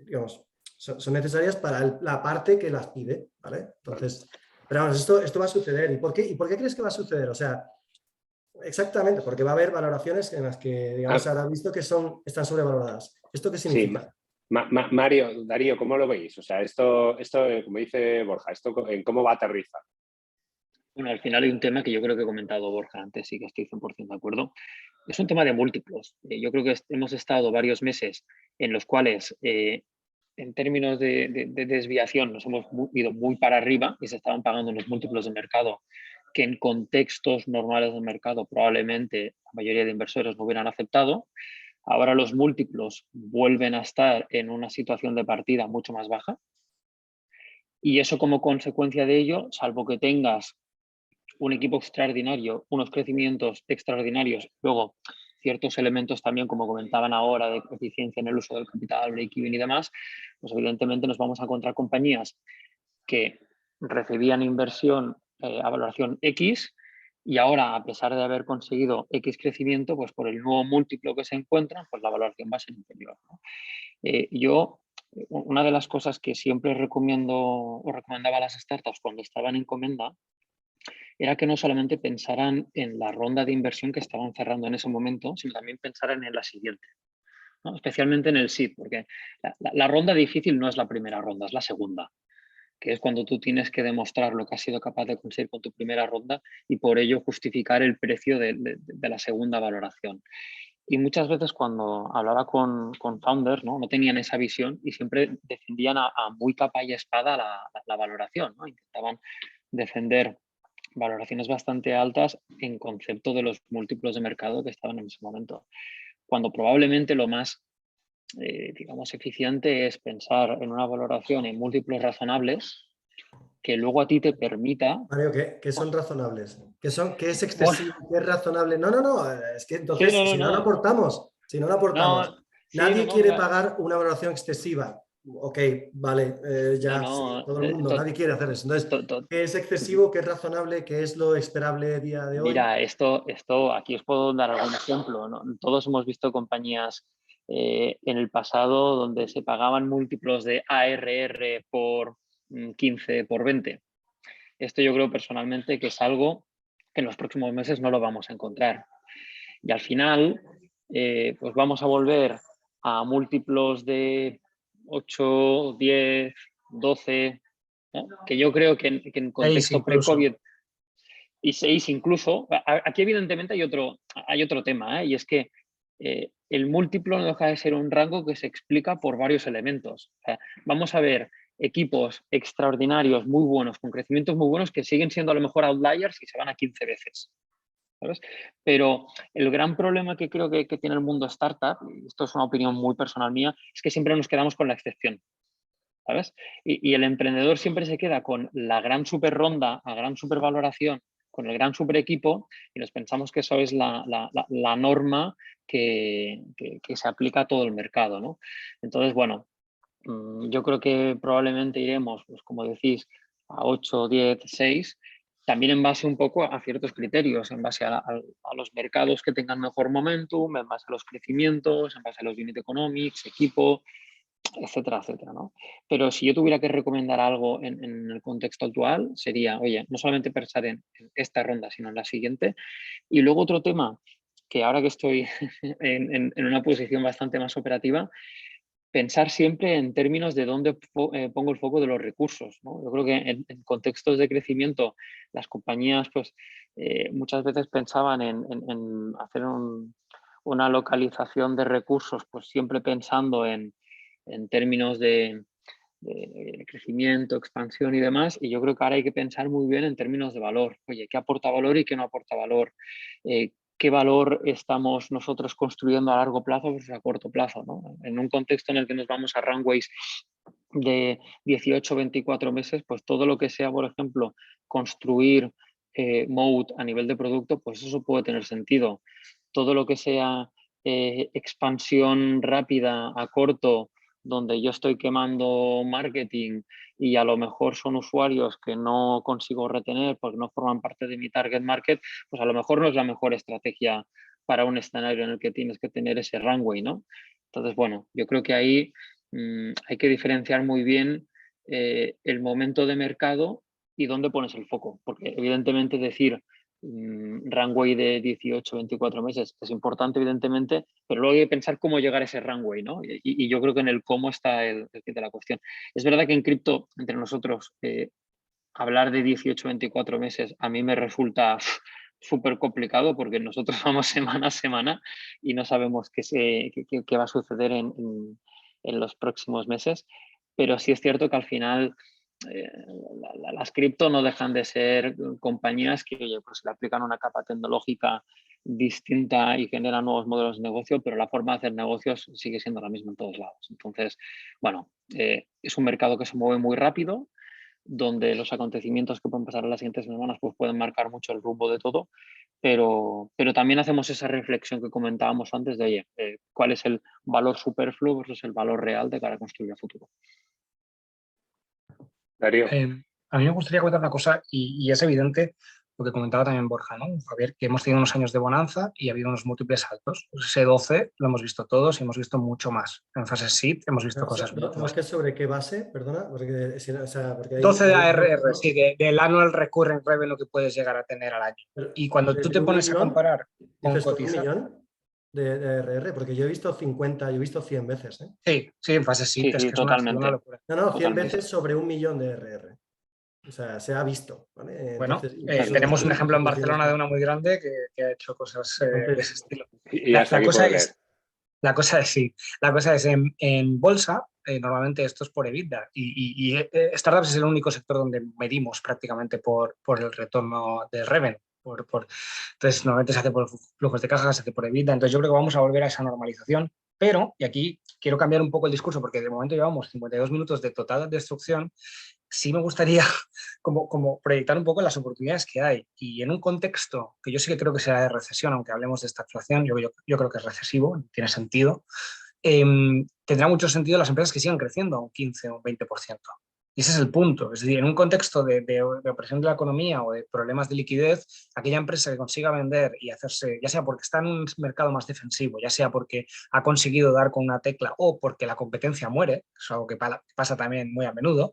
digamos, son necesarias para la parte que las pide, ¿vale? Entonces, pero vamos, esto va a suceder. ¿Y por qué crees que va a suceder? O sea, exactamente, porque va a haber valoraciones en las que, digamos, habrá visto que están sobrevaloradas. ¿Esto qué significa? Sí, Mario, Darío, ¿cómo lo veis? O sea, esto como dice Borja, ¿en cómo va a aterrizar? Bueno, al final hay un tema que yo creo que he comentado Borja antes, sí que estoy 100% de acuerdo. Es un tema de múltiplos. Yo creo que hemos estado varios meses en los cuales, en términos de desviación, nos hemos ido muy para arriba y se estaban pagando unos múltiplos de mercado que en contextos normales del mercado probablemente la mayoría de inversores no hubieran aceptado. Ahora los múltiplos vuelven a estar en una situación de partida mucho más baja. Y eso, como consecuencia de ello, salvo que tengas un equipo extraordinario, unos crecimientos extraordinarios, luego ciertos elementos también, como comentaban ahora, de eficiencia en el uso del capital, break-even y demás, pues evidentemente nos vamos a encontrar compañías que recibían inversión a valoración X y ahora, a pesar de haber conseguido X crecimiento, pues por el nuevo múltiplo que se encuentran, pues la valoración va a ser inferior, ¿no? Una de las cosas que siempre recomiendo o recomendaba a las startups cuando estaban en Comenda era que no solamente pensaran en la ronda de inversión que estaban cerrando en ese momento, sino también pensaran en la siguiente, ¿no? Especialmente en el seed, porque la ronda difícil no es la primera ronda, es la segunda, que es cuando tú tienes que demostrar lo que has sido capaz de conseguir con tu primera ronda y por ello justificar el precio de la segunda valoración. Y muchas veces cuando hablaba con founders, ¿no? No tenían esa visión y siempre defendían a muy capa y espada la valoración, ¿no? Intentaban defender valoraciones bastante altas en concepto de los múltiplos de mercado que estaban en ese momento. Cuando probablemente lo más, digamos, eficiente es pensar en una valoración en múltiplos razonables que luego a ti te permita... Mario, ¿qué son razonables? ¿Qué es excesivo? Bueno, ¿Qué es razonable? No, es que sí, entonces, si no lo aportamos, no, sí, nadie quiere mira, pagar una valoración excesiva. Ok, vale, ya, sí, todo el mundo, nadie quiere hacer eso. Entonces, ¿qué es excesivo? ¿Qué es razonable? ¿Qué es lo esperable a día de hoy? Mira, esto aquí os puedo dar algún ejemplo, ¿no? Todos hemos visto compañías en el pasado donde se pagaban múltiplos de ARR por 15, por 20. Esto yo creo personalmente que es algo que en los próximos meses no lo vamos a encontrar. Y al final, pues vamos a volver a múltiplos de 8, 10, 12, ¿no? Que yo creo que en contexto pre-COVID y 6 incluso. Aquí evidentemente hay otro tema, y es que el múltiplo no deja de ser un rango que se explica por varios elementos. O sea, vamos a ver equipos extraordinarios, muy buenos, con crecimientos muy buenos, que siguen siendo a lo mejor outliers y se van a 15 veces. ¿Sabes? Pero el gran problema que creo que tiene el mundo startup, y esto es una opinión muy personal mía, es que siempre nos quedamos con la excepción. ¿Sabes? Y el emprendedor siempre se queda con la gran super ronda, la gran super valoración, con el gran super equipo y nos pensamos que eso es la norma que se aplica a todo el mercado, ¿no? Entonces, bueno, yo creo que probablemente iremos, pues como decís, a 8, 10, 6, también en base un poco a ciertos criterios, en base a los mercados que tengan mejor momentum, en base a los crecimientos, en base a los unit economics, equipo, etcétera, etcétera, ¿no? Pero si yo tuviera que recomendar algo en el contexto actual, sería, oye, no solamente pensar en esta ronda, sino en la siguiente. Y luego otro tema, que ahora que estoy en una posición bastante más operativa, pensar siempre en términos de dónde pongo el foco de los recursos, ¿no? Yo creo que en contextos de crecimiento, las compañías pues, muchas veces pensaban en hacer una localización de recursos, pues siempre pensando en términos de crecimiento, expansión y demás. Y yo creo que ahora hay que pensar muy bien en términos de valor. Oye, ¿qué aporta valor y qué no aporta valor? ¿Qué valor estamos nosotros construyendo a largo plazo versus a corto plazo, ¿no? En un contexto en el que nos vamos a runways de 18, 24 meses, pues todo lo que sea, por ejemplo, construir mode a nivel de producto, pues eso puede tener sentido. Todo lo que sea expansión rápida a corto, donde yo estoy quemando marketing y a lo mejor son usuarios que no consigo retener porque no forman parte de mi target market, pues a lo mejor no es la mejor estrategia para un escenario en el que tienes que tener ese runway, ¿no? Entonces, bueno, yo creo que ahí hay que diferenciar muy bien el momento de mercado y dónde pones el foco, porque evidentemente decir runway de 18, 24 meses es importante, evidentemente, pero luego hay que pensar cómo llegar a ese runway, ¿no? Y yo creo que en el cómo está el kit de la cuestión. Es verdad que en cripto, entre nosotros, hablar de 18, 24 meses a mí me resulta súper complicado porque nosotros vamos semana a semana y no sabemos qué va a suceder en los próximos meses, pero sí es cierto que al final las cripto no dejan de ser compañías que, oye, pues le aplican una capa tecnológica distinta y generan nuevos modelos de negocio, pero la forma de hacer negocios sigue siendo la misma en todos lados. Entonces, bueno, es un mercado que se mueve muy rápido, donde los acontecimientos que pueden pasar en las siguientes semanas pues pueden marcar mucho el rumbo de todo, pero también hacemos esa reflexión que comentábamos antes de, oye, ¿cuál es el valor superfluo versus el valor real de cara a construir el futuro? Darío. A mí me gustaría comentar una cosa, y es evidente lo que comentaba también Borja, ¿no? Javier, que hemos tenido unos años de bonanza y ha habido unos múltiples saltos. Pues ese 12 lo hemos visto todos y hemos visto mucho más. En fase seed hemos visto cosas mucho más. ¿Sobre qué base? Perdona. Porque, o sea, porque hay, 12 de hay ARR, ¿no? sí, del annual recurring revenue que puedes llegar a tener al año. Pero, Y cuando tú te ¿un pones a millón? comparar con ¿Dices por un cotizar... millón de ARR? Porque yo he visto 50, yo he visto 100 veces. Sí, sí, en fase seed Sí, es sí, que es una totalmente. locura. No, 100 Totalmente. veces sobre 1 millón de ARR. O sea, se ha visto. ¿Vale? Bueno, Entonces, incluso tenemos un ejemplo en las Barcelona de una muy grande que ha hecho cosas de ese estilo. Y hasta La aquí cosa puedo leer. es, la cosa es, sí, la cosa es en bolsa, normalmente esto es por EBITDA y startups es el único sector donde medimos prácticamente por el retorno de revenue. Entonces, normalmente se hace por flujos de caja, se hace por EBITDA. Entonces, yo creo que vamos a volver a esa normalización. Pero, y aquí quiero cambiar un poco el discurso porque de momento llevamos 52 minutos de total destrucción, sí me gustaría como proyectar un poco las oportunidades que hay. Y en un contexto que yo sí que creo que será de recesión, aunque hablemos de esta inflación, yo creo que es recesivo, tiene sentido, tendrá mucho sentido las empresas que sigan creciendo a un 15 o un 20%. Y ese es el punto. Es decir, en un contexto de opresión de la economía o de problemas de liquidez, aquella empresa que consiga vender y hacerse, ya sea porque está en un mercado más defensivo, ya sea porque ha conseguido dar con una tecla o porque la competencia muere, que es algo que pasa también muy a menudo,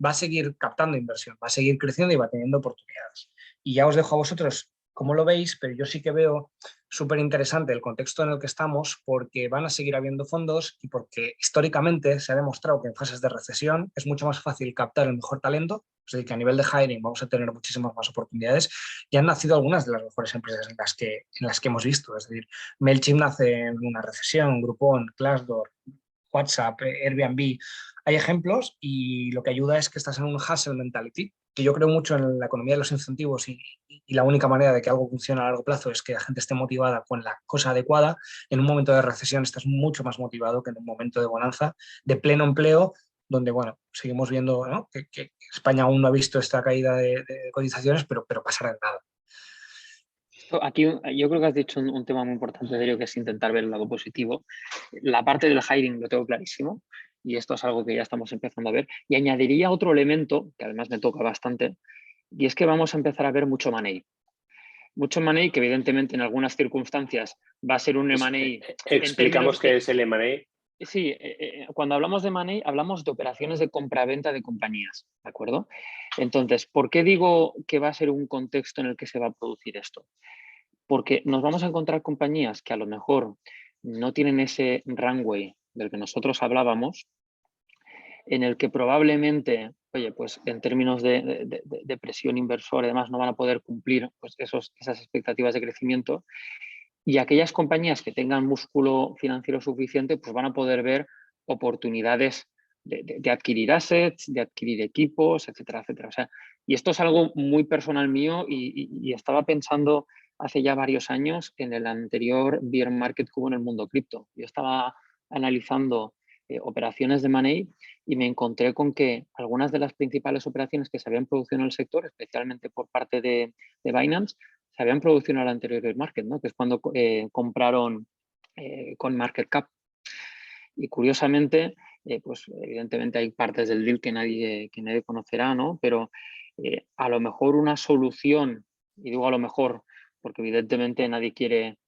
va a seguir captando inversión, va a seguir creciendo y va teniendo oportunidades. Y ya os dejo a vosotros cómo lo veis, pero yo sí que veo súper interesante el contexto en el que estamos porque van a seguir habiendo fondos y porque históricamente se ha demostrado que en fases de recesión es mucho más fácil captar el mejor talento, es decir, que a nivel de hiring vamos a tener muchísimas más oportunidades y han nacido algunas de las mejores empresas en las que hemos visto, es decir, MailChimp nace en una recesión, Groupon, Glassdoor, WhatsApp, Airbnb. Hay ejemplos y lo que ayuda es que estás en un hustle mentality, que yo creo mucho en la economía de los incentivos y la única manera de que algo funcione a largo plazo es que la gente esté motivada con la cosa adecuada. En un momento de recesión estás mucho más motivado que en un momento de bonanza, de pleno empleo, donde, bueno, seguimos viendo, ¿no?, que España aún no ha visto esta caída de cotizaciones, pero pasará en nada. Aquí yo creo que has dicho un tema muy importante, Darío, que es intentar ver el lado positivo. La parte del hiring lo tengo clarísimo y esto es algo que ya estamos empezando a ver. Y añadiría otro elemento, que además me toca bastante, y es que vamos a empezar a ver mucho money. Mucho money que evidentemente en algunas circunstancias va a ser un M&A. Explicamos qué es el M&A. Sí, cuando hablamos de money hablamos de operaciones de compraventa de compañías, ¿de acuerdo? Entonces, ¿por qué digo que va a ser un contexto en el que se va a producir esto? Porque nos vamos a encontrar compañías que a lo mejor no tienen ese runway del que nosotros hablábamos, en el que probablemente, oye, pues en términos de presión inversora y demás no van a poder cumplir pues, esas expectativas de crecimiento. Y aquellas compañías que tengan músculo financiero suficiente, pues van a poder ver oportunidades de adquirir assets, de adquirir equipos, etcétera, etcétera. O sea, y esto es algo muy personal mío y estaba pensando hace ya varios años en el anterior bear market que hubo en el mundo cripto. Yo estaba analizando operaciones de money y me encontré con que algunas de las principales operaciones que se habían producido en el sector, especialmente por parte de Binance, se habían producido en el anterior bear market, ¿no?, que es cuando compraron con market cap. Y curiosamente, pues evidentemente hay partes del deal que nadie conocerá, ¿no? Pero a lo mejor una solución, y digo a lo mejor porque evidentemente nadie quiere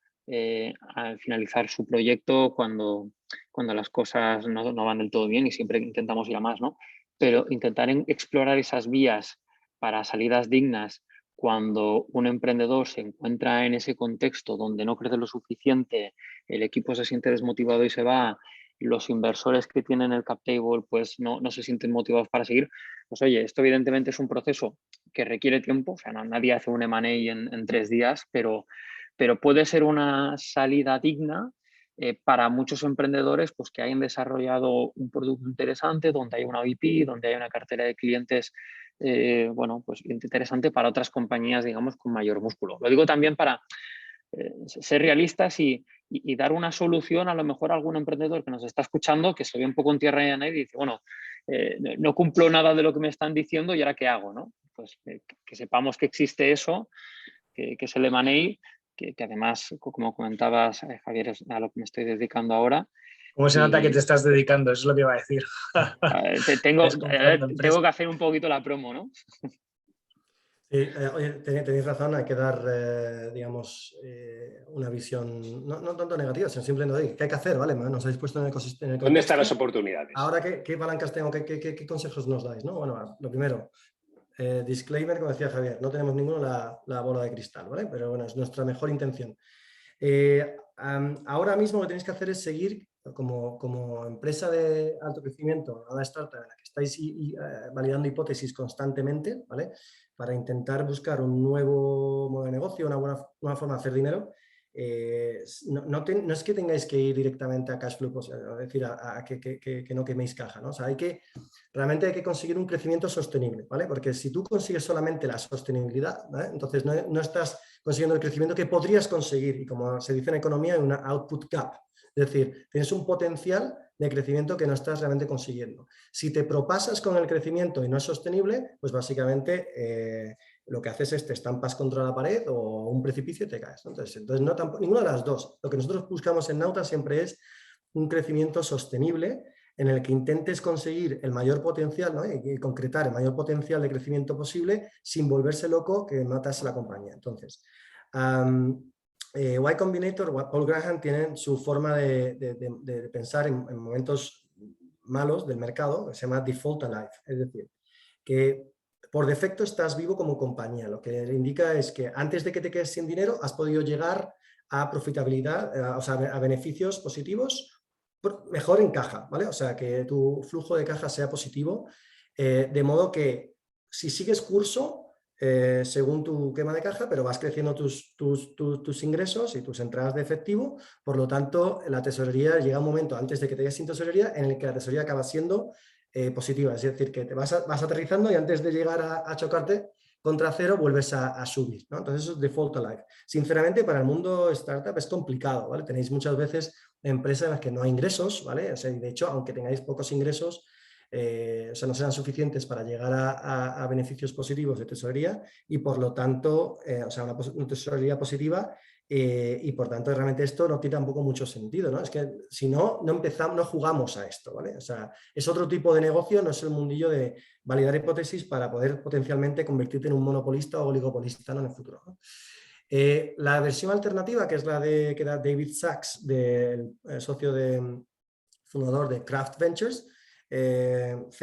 finalizar su proyecto cuando las cosas no van del todo bien y siempre intentamos ir a más, ¿no? Pero intentar explorar esas vías para salidas dignas cuando un emprendedor se encuentra en ese contexto donde no crece lo suficiente, el equipo se siente desmotivado y se va, los inversores que tienen el cap table pues no se sienten motivados para seguir, pues oye, esto evidentemente es un proceso que requiere tiempo, o sea, nadie hace un M&A en 3 días, pero puede ser una salida digna para muchos emprendedores pues, que hayan desarrollado un producto interesante, donde hay una VIP, donde hay una cartera de clientes bueno, pues interesante para otras compañías, digamos, con mayor músculo. Lo digo también para ser realistas y dar una solución a lo mejor a algún emprendedor que nos está escuchando, que se ve un poco en tierra y dice, bueno, no cumplo nada de lo que me están diciendo y ahora ¿qué hago? ¿No? Pues que sepamos que existe eso, que es el M&A, que además, como comentabas, Javier, es a lo que me estoy dedicando ahora. ¿Cómo se nota que te estás dedicando? Eso es lo que iba a decir. Tengo que hacer un poquito la promo, ¿no? Sí, oye, tenéis razón, hay que dar, digamos, una visión no tanto negativa, sino simplemente, ¿qué hay que hacer? ¿Vale? Nos habéis puesto en el contexto. ¿Dónde están las oportunidades? Ahora, ¿qué palancas tengo? ¿Qué consejos nos dais? ¿No? Bueno, lo primero, disclaimer, como decía Javier, no tenemos ninguno la bola de cristal, ¿vale? Pero bueno, es nuestra mejor intención. Ahora mismo lo que tenéis que hacer es seguir como empresa de alto crecimiento, una startup en la que estáis validando hipótesis constantemente, ¿vale? Para intentar buscar un nuevo modo de negocio, una nueva forma de hacer dinero. No es que tengáis que ir directamente a cash flow, es decir, a que no queméis caja, ¿no? O sea, realmente hay que conseguir un crecimiento sostenible, ¿vale? Porque si tú consigues solamente la sostenibilidad, ¿vale? Entonces no estás consiguiendo el crecimiento que podrías conseguir, y como se dice en economía, una output gap. Es decir, tienes un potencial de crecimiento que no estás realmente consiguiendo. Si te propasas con el crecimiento y no es sostenible, pues básicamente lo que haces es te estampas contra la pared o un precipicio y te caes, ¿no? Entonces ninguna de las dos. Lo que nosotros buscamos en Nauta siempre es un crecimiento sostenible en el que intentes conseguir el mayor potencial, ¿no? y concretar el mayor potencial de crecimiento posible sin volverse loco que matas a la compañía. Entonces, Y Combinator, Paul Graham tienen su forma de pensar en momentos malos del mercado, que se llama default alive, es decir, que por defecto estás vivo como compañía. Lo que indica es que antes de que te quedes sin dinero has podido llegar a profitabilidad, o sea, a beneficios positivos, mejor en caja, ¿vale? O sea, que tu flujo de caja sea positivo, de modo que si sigues curso, según tu quema de caja, pero vas creciendo tus ingresos y tus entradas de efectivo, por lo tanto, la tesorería llega un momento antes de que te quedes sin tesorería en el que la tesorería acaba siendo positiva, es decir, que te vas aterrizando y antes de llegar a chocarte contra cero vuelves a subir, ¿no? Entonces eso es default alive. Sinceramente, para el mundo startup es complicado, ¿vale? Tenéis muchas veces empresas en las que no hay ingresos, ¿vale? O sea, de hecho, aunque tengáis pocos ingresos, o sea, no serán suficientes para llegar a beneficios positivos de tesorería y por lo tanto, o sea, una tesorería positiva y por tanto realmente esto no tiene tampoco mucho sentido, ¿no? Es que si no empezamos, no jugamos a esto, ¿vale? O sea, es otro tipo de negocio, no es el mundillo de validar hipótesis para poder potencialmente convertirte en un monopolista o oligopolista, ¿no? En el futuro, ¿no? La versión alternativa, que es la que da David Sachs, del socio fundador de Craft Ventures, CRAFT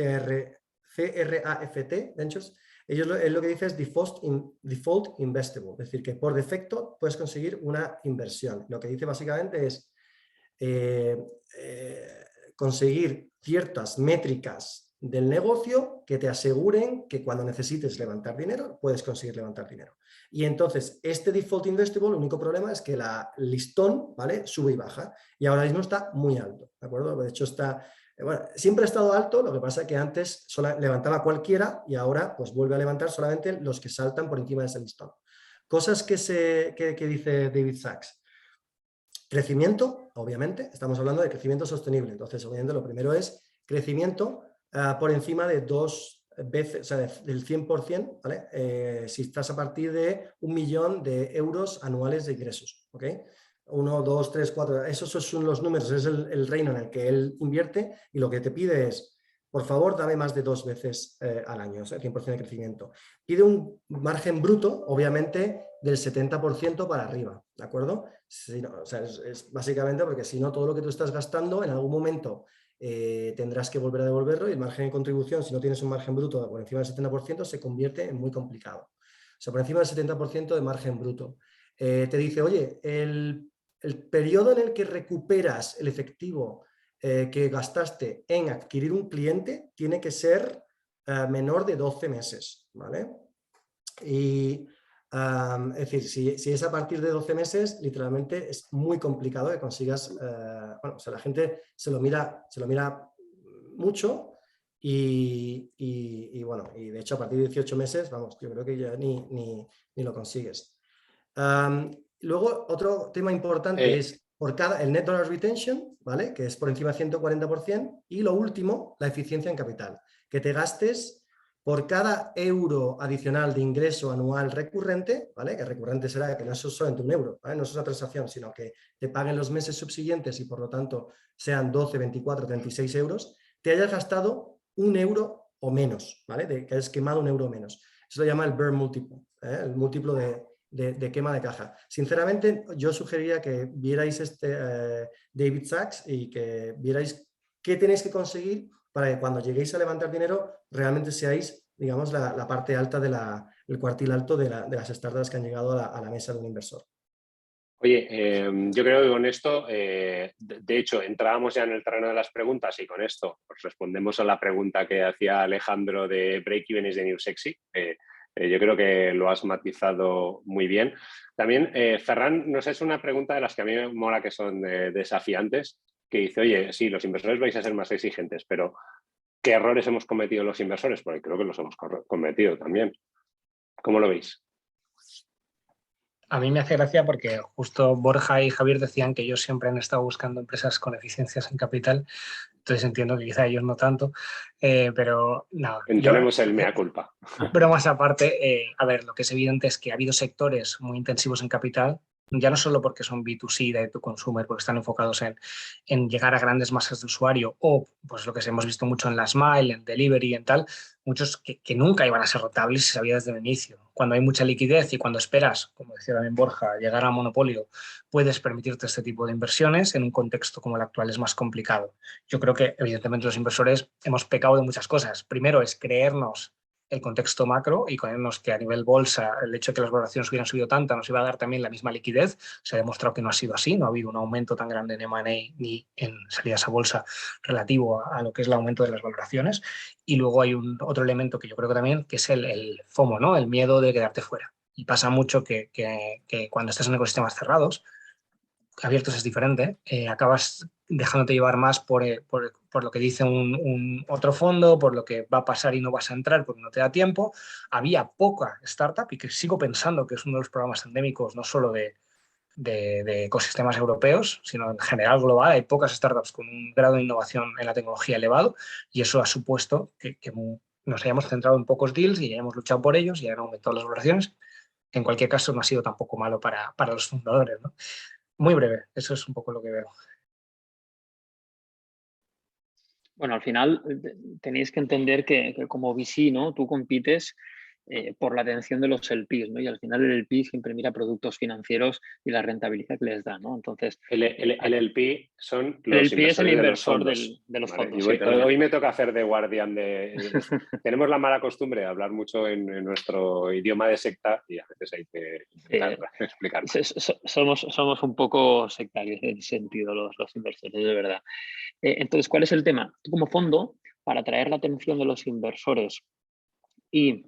Ventures, él lo que dice es default investable, es decir, que por defecto puedes conseguir una inversión. Lo que dice básicamente es conseguir ciertas métricas del negocio que te aseguren que cuando necesites levantar dinero, puedes conseguir levantar dinero. Y entonces, este default investable, el único problema es que el listón, ¿vale? Sube y baja. Y ahora mismo está muy alto, ¿de acuerdo? De hecho, bueno, siempre ha estado alto, lo que pasa es que antes levantaba cualquiera y ahora pues vuelve a levantar solamente los que saltan por encima de ese listón. Cosas que dice David Sachs. Crecimiento, obviamente, estamos hablando de crecimiento sostenible. Entonces, obviamente, lo primero es crecimiento por encima de 2 veces, o sea, del 100%, ¿vale? Si estás a partir de 1 millón de euros anuales de ingresos, ¿ok? 1, 2, 3, 4, esos son los números, es el reino en el que él invierte y lo que te pide es, por favor, dame más de 2 veces al año, o sea, 100% de crecimiento. Pide un margen bruto, obviamente, del 70% para arriba, ¿de acuerdo? Si no, o sea, es básicamente porque si no, todo lo que tú estás gastando en algún momento tendrás que volver a devolverlo y el margen de contribución, si no tienes un margen bruto por encima del 70%, se convierte en muy complicado. O sea, por encima del 70% de margen bruto. Te dice, oye, el periodo en el que recuperas el efectivo que gastaste en adquirir un cliente tiene que ser menor de 12 meses, ¿vale? Y Es decir, si es a partir de 12 meses, literalmente es muy complicado que consigas, bueno, o sea, la gente se lo mira mucho y bueno, y de hecho a partir de 18 meses, vamos, yo creo que ya ni lo consigues. Luego, otro tema importante es por el Net Dollar Retention, ¿vale? Que es por encima del 140%, y lo último, la eficiencia en capital, que te gastes por cada euro adicional de ingreso anual recurrente, ¿vale? Que recurrente será que no es solamente un euro, ¿vale? No es una transacción, sino que te paguen los meses subsiguientes y por lo tanto sean 12, 24, 36 euros, te hayas gastado 1 euro o menos, ¿vale? Que hayas quemado 1 euro o menos. Eso lo llama el burn multiple, el múltiplo de quema de caja. Sinceramente, yo sugeriría que vierais David Sachs y que vierais qué tenéis que conseguir para que cuando lleguéis a levantar dinero realmente seáis, digamos, la parte alta el cuartil alto de las startups que han llegado a la mesa de un inversor. Oye, yo creo que con esto, de hecho, entrábamos ya en el terreno de las preguntas y con esto pues respondemos a la pregunta que hacía Alejandro de Break-Even is the New Sexy. Yo creo que lo has matizado muy bien. También, Ferran, nos es una pregunta de las que a mí me mola que son desafiantes, que dice, oye, sí, los inversores vais a ser más exigentes, pero ¿qué errores hemos cometido los inversores? Porque creo que los hemos cometido también. ¿Cómo lo veis? A mí me hace gracia porque justo Borja y Javier decían que ellos siempre han estado buscando empresas con eficiencias en capital, entonces entiendo que quizá ellos no tanto, pero nada. Entonemos el mea culpa. Pero más aparte, a ver, lo que es evidente es que ha habido sectores muy intensivos en capital, ya no solo porque son B2C, de tu consumer, porque están enfocados en llegar a grandes masas de usuario, o pues lo que hemos visto mucho en Last Mile, en Delivery, en tal, muchos que nunca iban a ser rentables, se sabía desde el inicio. Cuando hay mucha liquidez y cuando esperas, como decía también Borja, llegar a monopolio, puedes permitirte este tipo de inversiones. En un contexto como el actual es más complicado. Yo creo que evidentemente los inversores hemos pecado de muchas cosas. Primero es creernos el contexto macro y creernos que a nivel bolsa el hecho de que las valoraciones hubieran subido tanto nos iba a dar también la misma liquidez. Se ha demostrado que no ha sido así, no ha habido un aumento tan grande en M&A ni en salidas a bolsa relativo a lo que es el aumento de las valoraciones. Y luego hay otro elemento que yo creo que también, que es el FOMO, ¿no? El miedo de quedarte fuera. Y pasa mucho que cuando estás en ecosistemas cerrados, abiertos es diferente, acabas dejándote llevar más por lo que dice un otro fondo, por lo que va a pasar y no vas a entrar porque no te da tiempo. Había poca startup y que sigo pensando que es uno de los problemas endémicos, no solo de ecosistemas europeos, sino en general global. Hay pocas startups con un grado de innovación en la tecnología elevado y eso ha supuesto que nos hayamos centrado en pocos deals y hayamos luchado por ellos y hayan aumentado las valoraciones. En cualquier caso, no ha sido tampoco malo para los fundadores, ¿no? Muy breve, eso es un poco lo que veo. Bueno, al final tenéis que entender que como VC, ¿no? Tú compites por la atención de los LPs, ¿no? Y al final el LP siempre mira productos financieros y la rentabilidad que les da, ¿no? Entonces, el LP son los LP es el inversor de los vale. fondos. Sí, sí, hoy me toca hacer de guardián Tenemos la mala costumbre de hablar mucho en nuestro idioma de secta y a veces hay que intentar explicarlo. Somos un poco sectarios en ese sentido los inversores, de verdad. Entonces, ¿cuál es el tema? Tú como fondo, para atraer la atención de los inversores y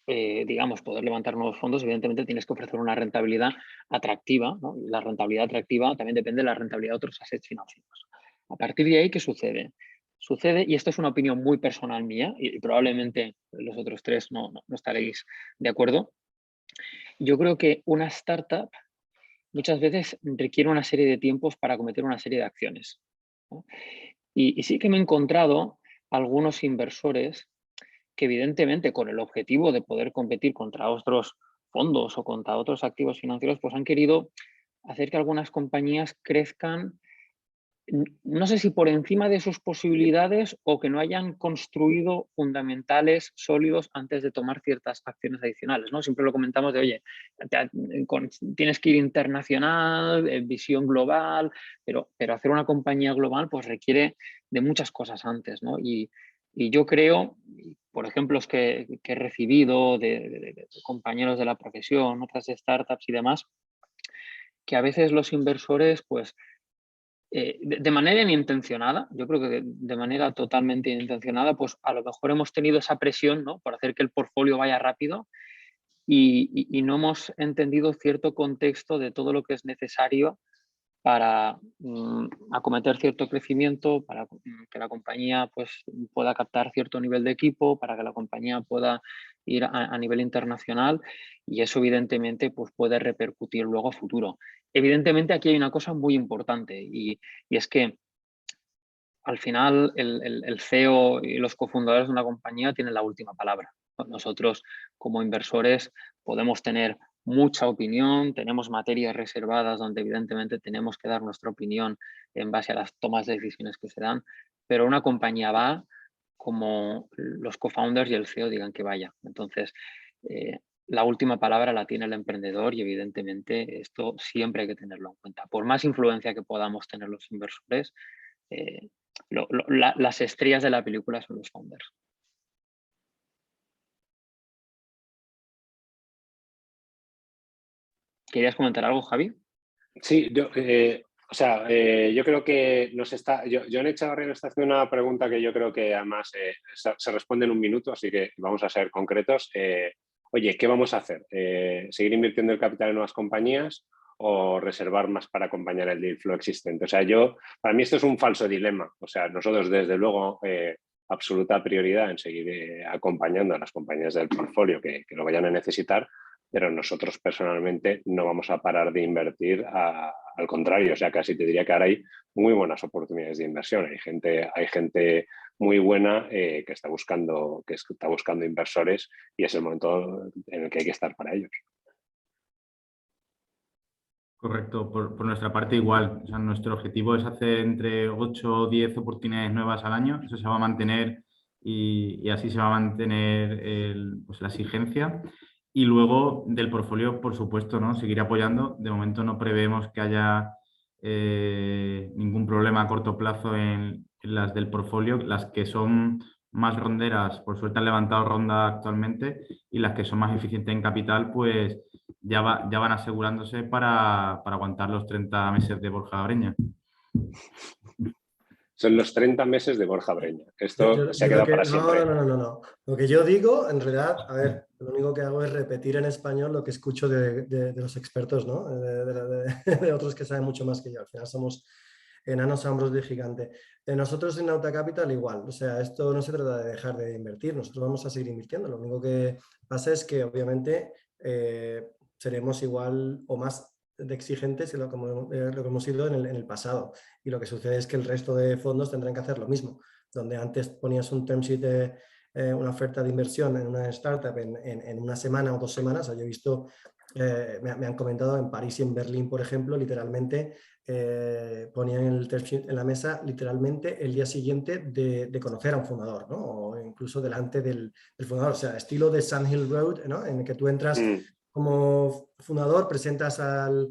digamos, poder levantar nuevos fondos, evidentemente tienes que ofrecer una rentabilidad atractiva, ¿no? Y la rentabilidad atractiva también depende de la rentabilidad de otros assets financieros. A partir de ahí, ¿qué sucede? Sucede, y esto es una opinión muy personal mía, y probablemente los otros tres no estaréis de acuerdo. Yo creo que una startup muchas veces requiere una serie de tiempos para cometer una serie de acciones, ¿no? Y sí que me he encontrado algunos inversores que evidentemente con el objetivo de poder competir contra otros fondos o contra otros activos financieros, pues han querido hacer que algunas compañías crezcan, no sé si por encima de sus posibilidades o que no hayan construido fundamentales sólidos antes de tomar ciertas acciones adicionales, ¿no? Siempre lo comentamos de, oye, tienes que ir internacional, visión global, pero hacer una compañía global pues requiere de muchas cosas antes, ¿no? Y yo creo, por ejemplos que he recibido de compañeros de la profesión, otras startups y demás, que a veces los inversores pues de manera inintencionada, yo creo que de manera totalmente inintencionada, pues a lo mejor hemos tenido esa presión, ¿no? Por hacer que el portfolio vaya rápido y no hemos entendido cierto contexto de todo lo que es necesario para acometer cierto crecimiento, para que la compañía pues, pueda captar cierto nivel de equipo, para que la compañía pueda ir a nivel internacional, y eso evidentemente pues, puede repercutir luego a futuro. Evidentemente aquí hay una cosa muy importante y es que al final el CEO y los cofundadores de una compañía tienen la última palabra. Nosotros como inversores podemos tener mucha opinión, tenemos materias reservadas donde evidentemente tenemos que dar nuestra opinión en base a las tomas de decisiones que se dan, pero una compañía va como los co-founders y el CEO digan que vaya. Entonces, la última palabra la tiene el emprendedor y evidentemente esto siempre hay que tenerlo en cuenta. Por más influencia que podamos tener los inversores, las estrellas de la película son los founders. ¿Querías comentar algo, Javi? Sí, yo creo que John Echavarría nos está haciendo una pregunta que yo creo que además se responde en un minuto, así que vamos a ser concretos. Oye, ¿qué vamos a hacer? ¿Seguir invirtiendo el capital en nuevas compañías o reservar más para acompañar el deal flow existente? O sea, para mí esto es un falso dilema. O sea, nosotros desde luego absoluta prioridad en seguir acompañando a las compañías del portfolio que lo vayan a necesitar, pero nosotros personalmente no vamos a parar de invertir, al contrario, o sea, casi te diría que ahora hay muy buenas oportunidades de inversión. Hay gente muy buena que está buscando inversores y es el momento en el que hay que estar para ellos. Correcto, por nuestra parte igual. O sea, nuestro objetivo es hacer entre 8 o 10 oportunidades nuevas al año. Eso se va a mantener y así se va a mantener pues la exigencia. Y luego del portfolio, por supuesto, ¿no? Seguir apoyando. De momento no prevemos que haya ningún problema a corto plazo en las del portfolio. Las que son más ronderas, por suerte han levantado ronda actualmente, y las que son más eficientes en capital, pues ya van asegurándose para aguantar los 30 meses de Borja Breña. Son los 30 meses de Borja Breña. Esto se ha quedado para siempre. No. Lo que yo digo, en realidad, a ver, lo único que hago es repetir en español lo que escucho de los expertos, ¿no? De otros que saben mucho más que yo. Al final somos enanos a hombros de gigante. Nosotros en Nauta Capital igual. O sea, esto no se trata de dejar de invertir. Nosotros vamos a seguir invirtiendo. Lo único que pasa es que, obviamente, seremos igual o más de exigentes que lo que hemos sido en el pasado, y lo que sucede es que el resto de fondos tendrán que hacer lo mismo. Donde antes ponías un term sheet, una oferta de inversión en una startup en una semana o 2 semanas, o yo he visto, me han comentado en París y en Berlín, por ejemplo, literalmente ponían el term sheet en la mesa literalmente el día siguiente de conocer a un fundador, ¿no? O incluso delante del fundador, o sea, estilo de Sand Hill Road, ¿no? En el que tú entras como fundador, presentas al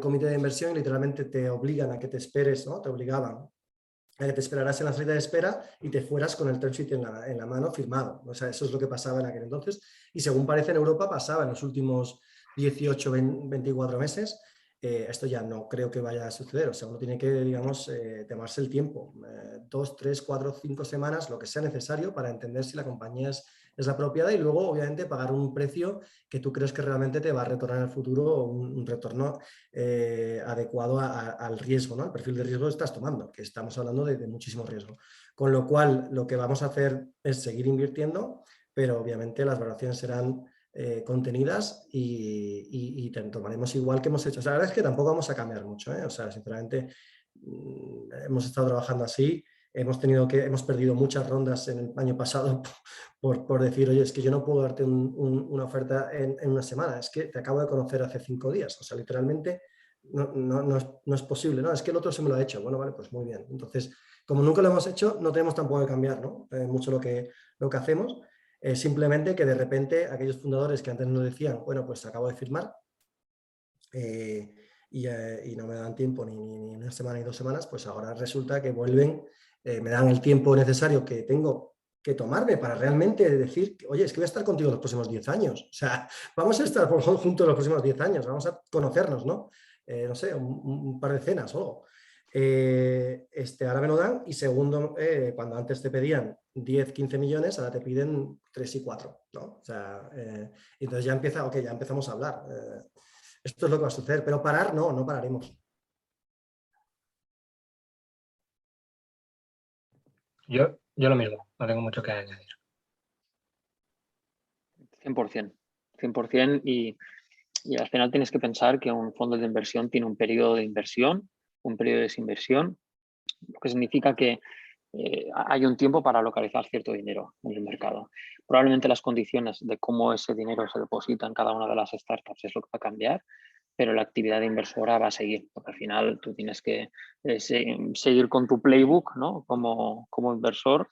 comité de inversión y literalmente te obligan a que te esperes, ¿no? Te obligaban a que te esperaras en la salida de espera y te fueras con el term sheet en la mano firmado. O sea, eso es lo que pasaba en aquel entonces, y según parece en Europa pasaba en los últimos 18, 24 meses. Esto ya no creo que vaya a suceder. O sea, uno tiene que, digamos, tomarse el tiempo, 2, 3, 4, 5 semanas, lo que sea necesario para entender si la compañía es la apropiada, y luego, obviamente, pagar un precio que tú crees que realmente te va a retornar en el futuro, un retorno adecuado al riesgo, ¿no? Al perfil de riesgo que estás tomando, que estamos hablando de muchísimo riesgo. Con lo cual, lo que vamos a hacer es seguir invirtiendo, pero obviamente las valoraciones serán contenidas y tomaremos igual que hemos hecho. O sea, la verdad es que tampoco vamos a cambiar mucho, ¿eh? O sea, sinceramente, hemos estado trabajando así. Hemos perdido muchas rondas en el año pasado por decir, oye, es que yo no puedo darte una oferta en una semana, es que te acabo de conocer hace 5 días. O sea, literalmente no es posible, ¿no? Es que el otro se me lo ha hecho. Bueno, vale, pues muy bien. Entonces, como nunca lo hemos hecho, no tenemos tampoco que cambiar, ¿no? Mucho lo que hacemos. Simplemente que de repente aquellos fundadores que antes nos decían, bueno, pues acabo de firmar, y no me dan tiempo ni una semana ni 2 semanas, pues ahora resulta que vuelven, me dan el tiempo necesario que tengo que tomarme para realmente decir, oye, es que voy a estar contigo los próximos 10 años. O sea, vamos a estar juntos los próximos 10 años, vamos a conocernos, ¿no? No sé, un par de cenas o algo. Ahora me lo dan, y segundo, cuando antes te pedían 10, 15 millones, ahora te piden 3 y 4, ¿no? O sea, entonces ya ya empezamos a hablar. Esto es lo que va a suceder, pero parar no pararemos. Yo lo mismo, no tengo mucho que añadir. 100%, 100%, y al final tienes que pensar que un fondo de inversión tiene un periodo de inversión, un periodo de desinversión, lo que significa que hay un tiempo para localizar cierto dinero en el mercado. Probablemente las condiciones de cómo ese dinero se deposita en cada una de las startups es lo que va a cambiar, pero la actividad inversora va a seguir, porque al final tú tienes que seguir con tu playbook, ¿no? Como inversor,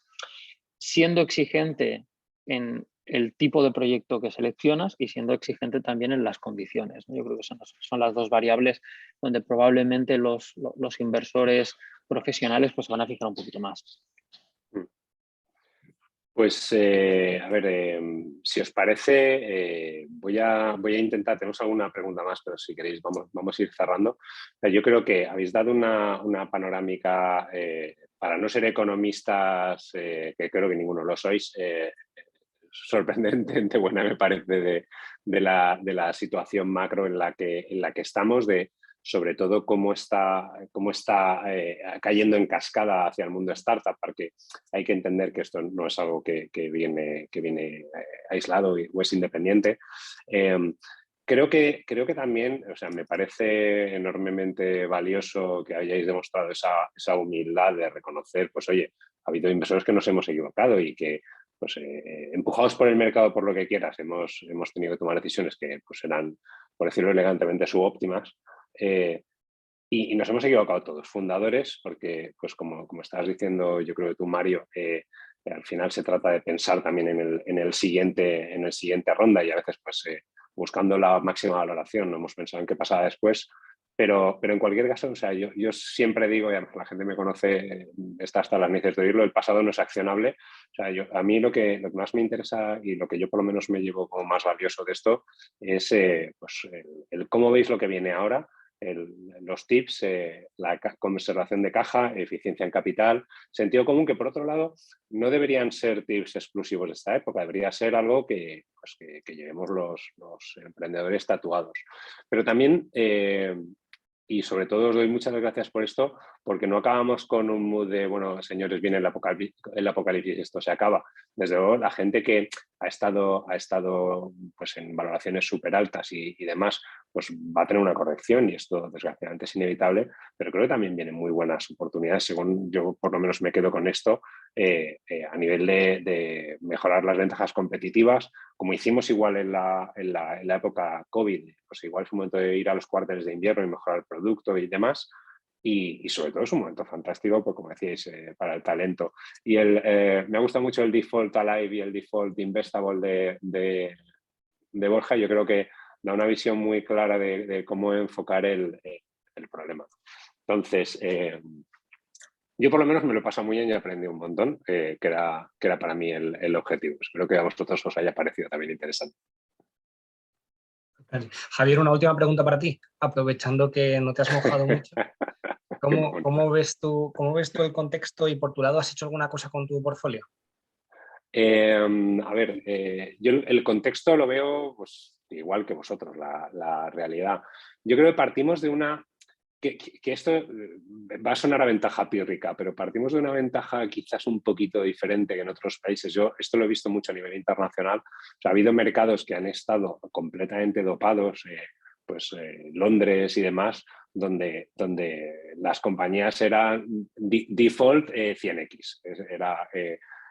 siendo exigente en el tipo de proyecto que seleccionas y siendo exigente también en las condiciones, ¿no? Yo creo que son las dos variables donde probablemente los inversores profesionales pues, se van a fijar un poquito más. Pues, a ver, si os parece, voy a intentar, tenemos alguna pregunta más, pero si queréis vamos a ir cerrando. Yo creo que habéis dado una panorámica, para no ser economistas, que creo que ninguno lo sois, sorprendentemente buena, me parece, de la situación macro en la que estamos, sobre todo cómo está cayendo en cascada hacia el mundo startup, porque hay que entender que esto no es algo que viene aislado o es independiente. Creo que también, o sea, me parece enormemente valioso que hayáis demostrado esa humildad de reconocer, pues oye, ha habido inversores que nos hemos equivocado y que, pues, empujados por el mercado, por lo que quieras, hemos tenido que tomar decisiones que pues, eran, por decirlo elegantemente, subóptimas. Y nos hemos equivocado todos, fundadores, porque, pues como estabas diciendo, yo creo que tú, Mario, al final se trata de pensar también en el siguiente ronda, y a veces pues buscando la máxima valoración, no hemos pensado en qué pasaba después, pero en cualquier caso, o sea, yo siempre digo, y la gente me conoce, está hasta las narices de oírlo, el pasado no es accionable. O sea, a mí lo que más me interesa y lo que yo por lo menos me llevo como más valioso de esto es pues, el cómo veis lo que viene ahora, los tips, la conservación de caja, eficiencia en capital, sentido común, que por otro lado no deberían ser tips exclusivos de esta época, debería ser algo que llevemos los emprendedores tatuados. Pero también, y sobre todo os doy muchas gracias por esto, porque no acabamos con un mood de, bueno, señores, viene el apocalipsis, esto se acaba. Desde luego, la gente que ha estado pues, en valoraciones súper altas y demás, pues va a tener una corrección, y esto desgraciadamente es inevitable, pero creo que también vienen muy buenas oportunidades, según yo por lo menos me quedo con esto, a nivel de mejorar las ventajas competitivas, como hicimos igual en la época COVID, pues igual es un momento de ir a los cuarteles de invierno y mejorar el producto y demás. Y sobre todo es un momento fantástico, pues como decíais, para el talento. Y me ha gustado mucho el Default Alive y el Default Investable de Borja. Yo creo que da una visión muy clara de cómo enfocar el problema. Entonces, yo por lo menos me lo he pasado muy bien y he aprendido un montón, que era para mí el objetivo. Espero que a vosotros os haya parecido también interesante. Javier, una última pregunta para ti, aprovechando que no te has mojado mucho. ¿Cómo ves tú el contexto, y por tu lado has hecho alguna cosa con tu portfolio? A ver, yo el contexto lo veo pues, igual que vosotros, la realidad. Yo creo que partimos de que esto va a sonar a ventaja pírrica, pero partimos de una ventaja quizás un poquito diferente que en otros países. Yo esto lo he visto mucho a nivel internacional. O sea, ha habido mercados que han estado completamente dopados, pues Londres y demás, donde las compañías eran default 100x.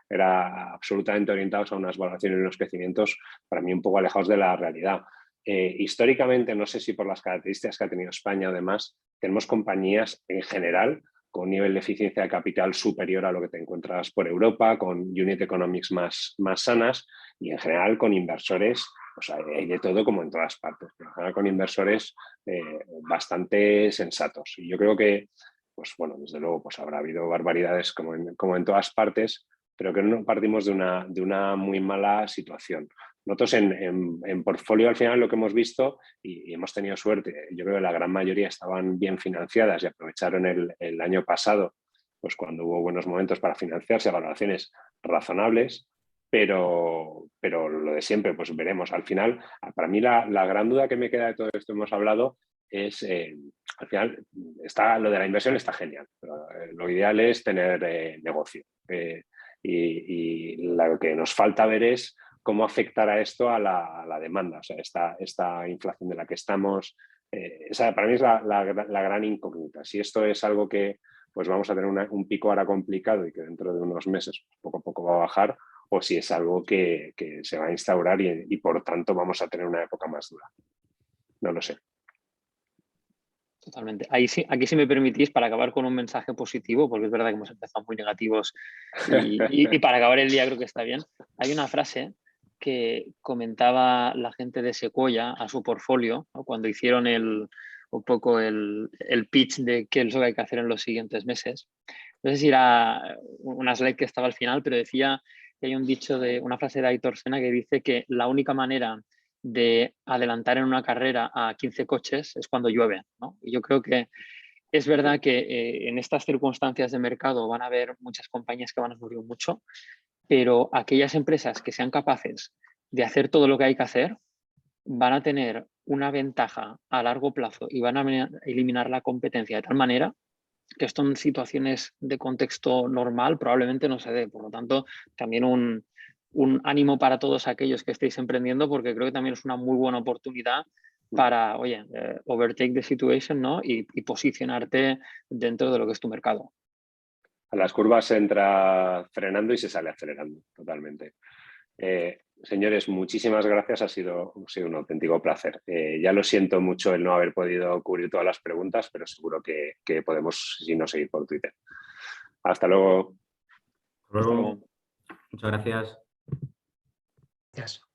Era absolutamente orientados a unas valoraciones y unos crecimientos para mí un poco alejados de la realidad. Históricamente, no sé si por las características que ha tenido España, además, tenemos compañías en general con un nivel de eficiencia de capital superior a lo que te encuentras por Europa, con unit economics más sanas, y en general con inversores, o sea, hay de todo como en todas partes, pero en general con inversores bastante sensatos. Y yo creo que, pues bueno, desde luego pues habrá habido barbaridades como en todas partes, pero que no partimos de una muy mala situación. nosotros en portfolio al final lo que hemos visto, y hemos tenido suerte, yo creo que la gran mayoría estaban bien financiadas y aprovecharon el año pasado, pues cuando hubo buenos momentos para financiarse, valoraciones razonables, pero lo de siempre, pues veremos. Al final, para mí la gran duda que me queda de todo esto hemos hablado es, al final, lo de la inversión está genial, pero lo ideal es tener negocio. Y lo que nos falta ver es cómo afectará esto a la demanda. O sea, esta inflación de la que estamos, esa para mí es la gran incógnita. Si esto es algo que pues vamos a tener un pico ahora complicado y que dentro de unos meses poco a poco va a bajar, o si es algo que se va a instaurar y por tanto vamos a tener una época más dura. No lo sé. Totalmente. Ahí sí, aquí si me permitís, para acabar con un mensaje positivo, porque es verdad que hemos empezado muy negativos y para acabar el día creo que está bien. Hay una frase que comentaba la gente de Sequoia a su portfolio, ¿no? Cuando hicieron un poco el pitch de qué es lo que hay que hacer en los siguientes meses. No sé si era una slide que estaba al final, pero decía que hay un dicho una frase de Aitor Senna que dice que la única manera de adelantar en una carrera a 15 coches es cuando llueve, ¿no? Y yo creo que es verdad que en estas circunstancias de mercado van a haber muchas compañías que van a sufrir mucho, pero aquellas empresas que sean capaces de hacer todo lo que hay que hacer van a tener una ventaja a largo plazo y van a eliminar la competencia de tal manera que esto en situaciones de contexto normal probablemente no se dé. Por lo tanto, también un ánimo para todos aquellos que estéis emprendiendo, porque creo que también es una muy buena oportunidad para, oye, overtake the situation, ¿no? Y posicionarte dentro de lo que es tu mercado. A las curvas se entra frenando y se sale acelerando totalmente. Señores, muchísimas gracias. Ha sido un auténtico placer. Ya lo siento mucho el no haber podido cubrir todas las preguntas, pero seguro que podemos, si no, seguir por Twitter. Hasta luego. Hasta luego. Muchas gracias. Gracias.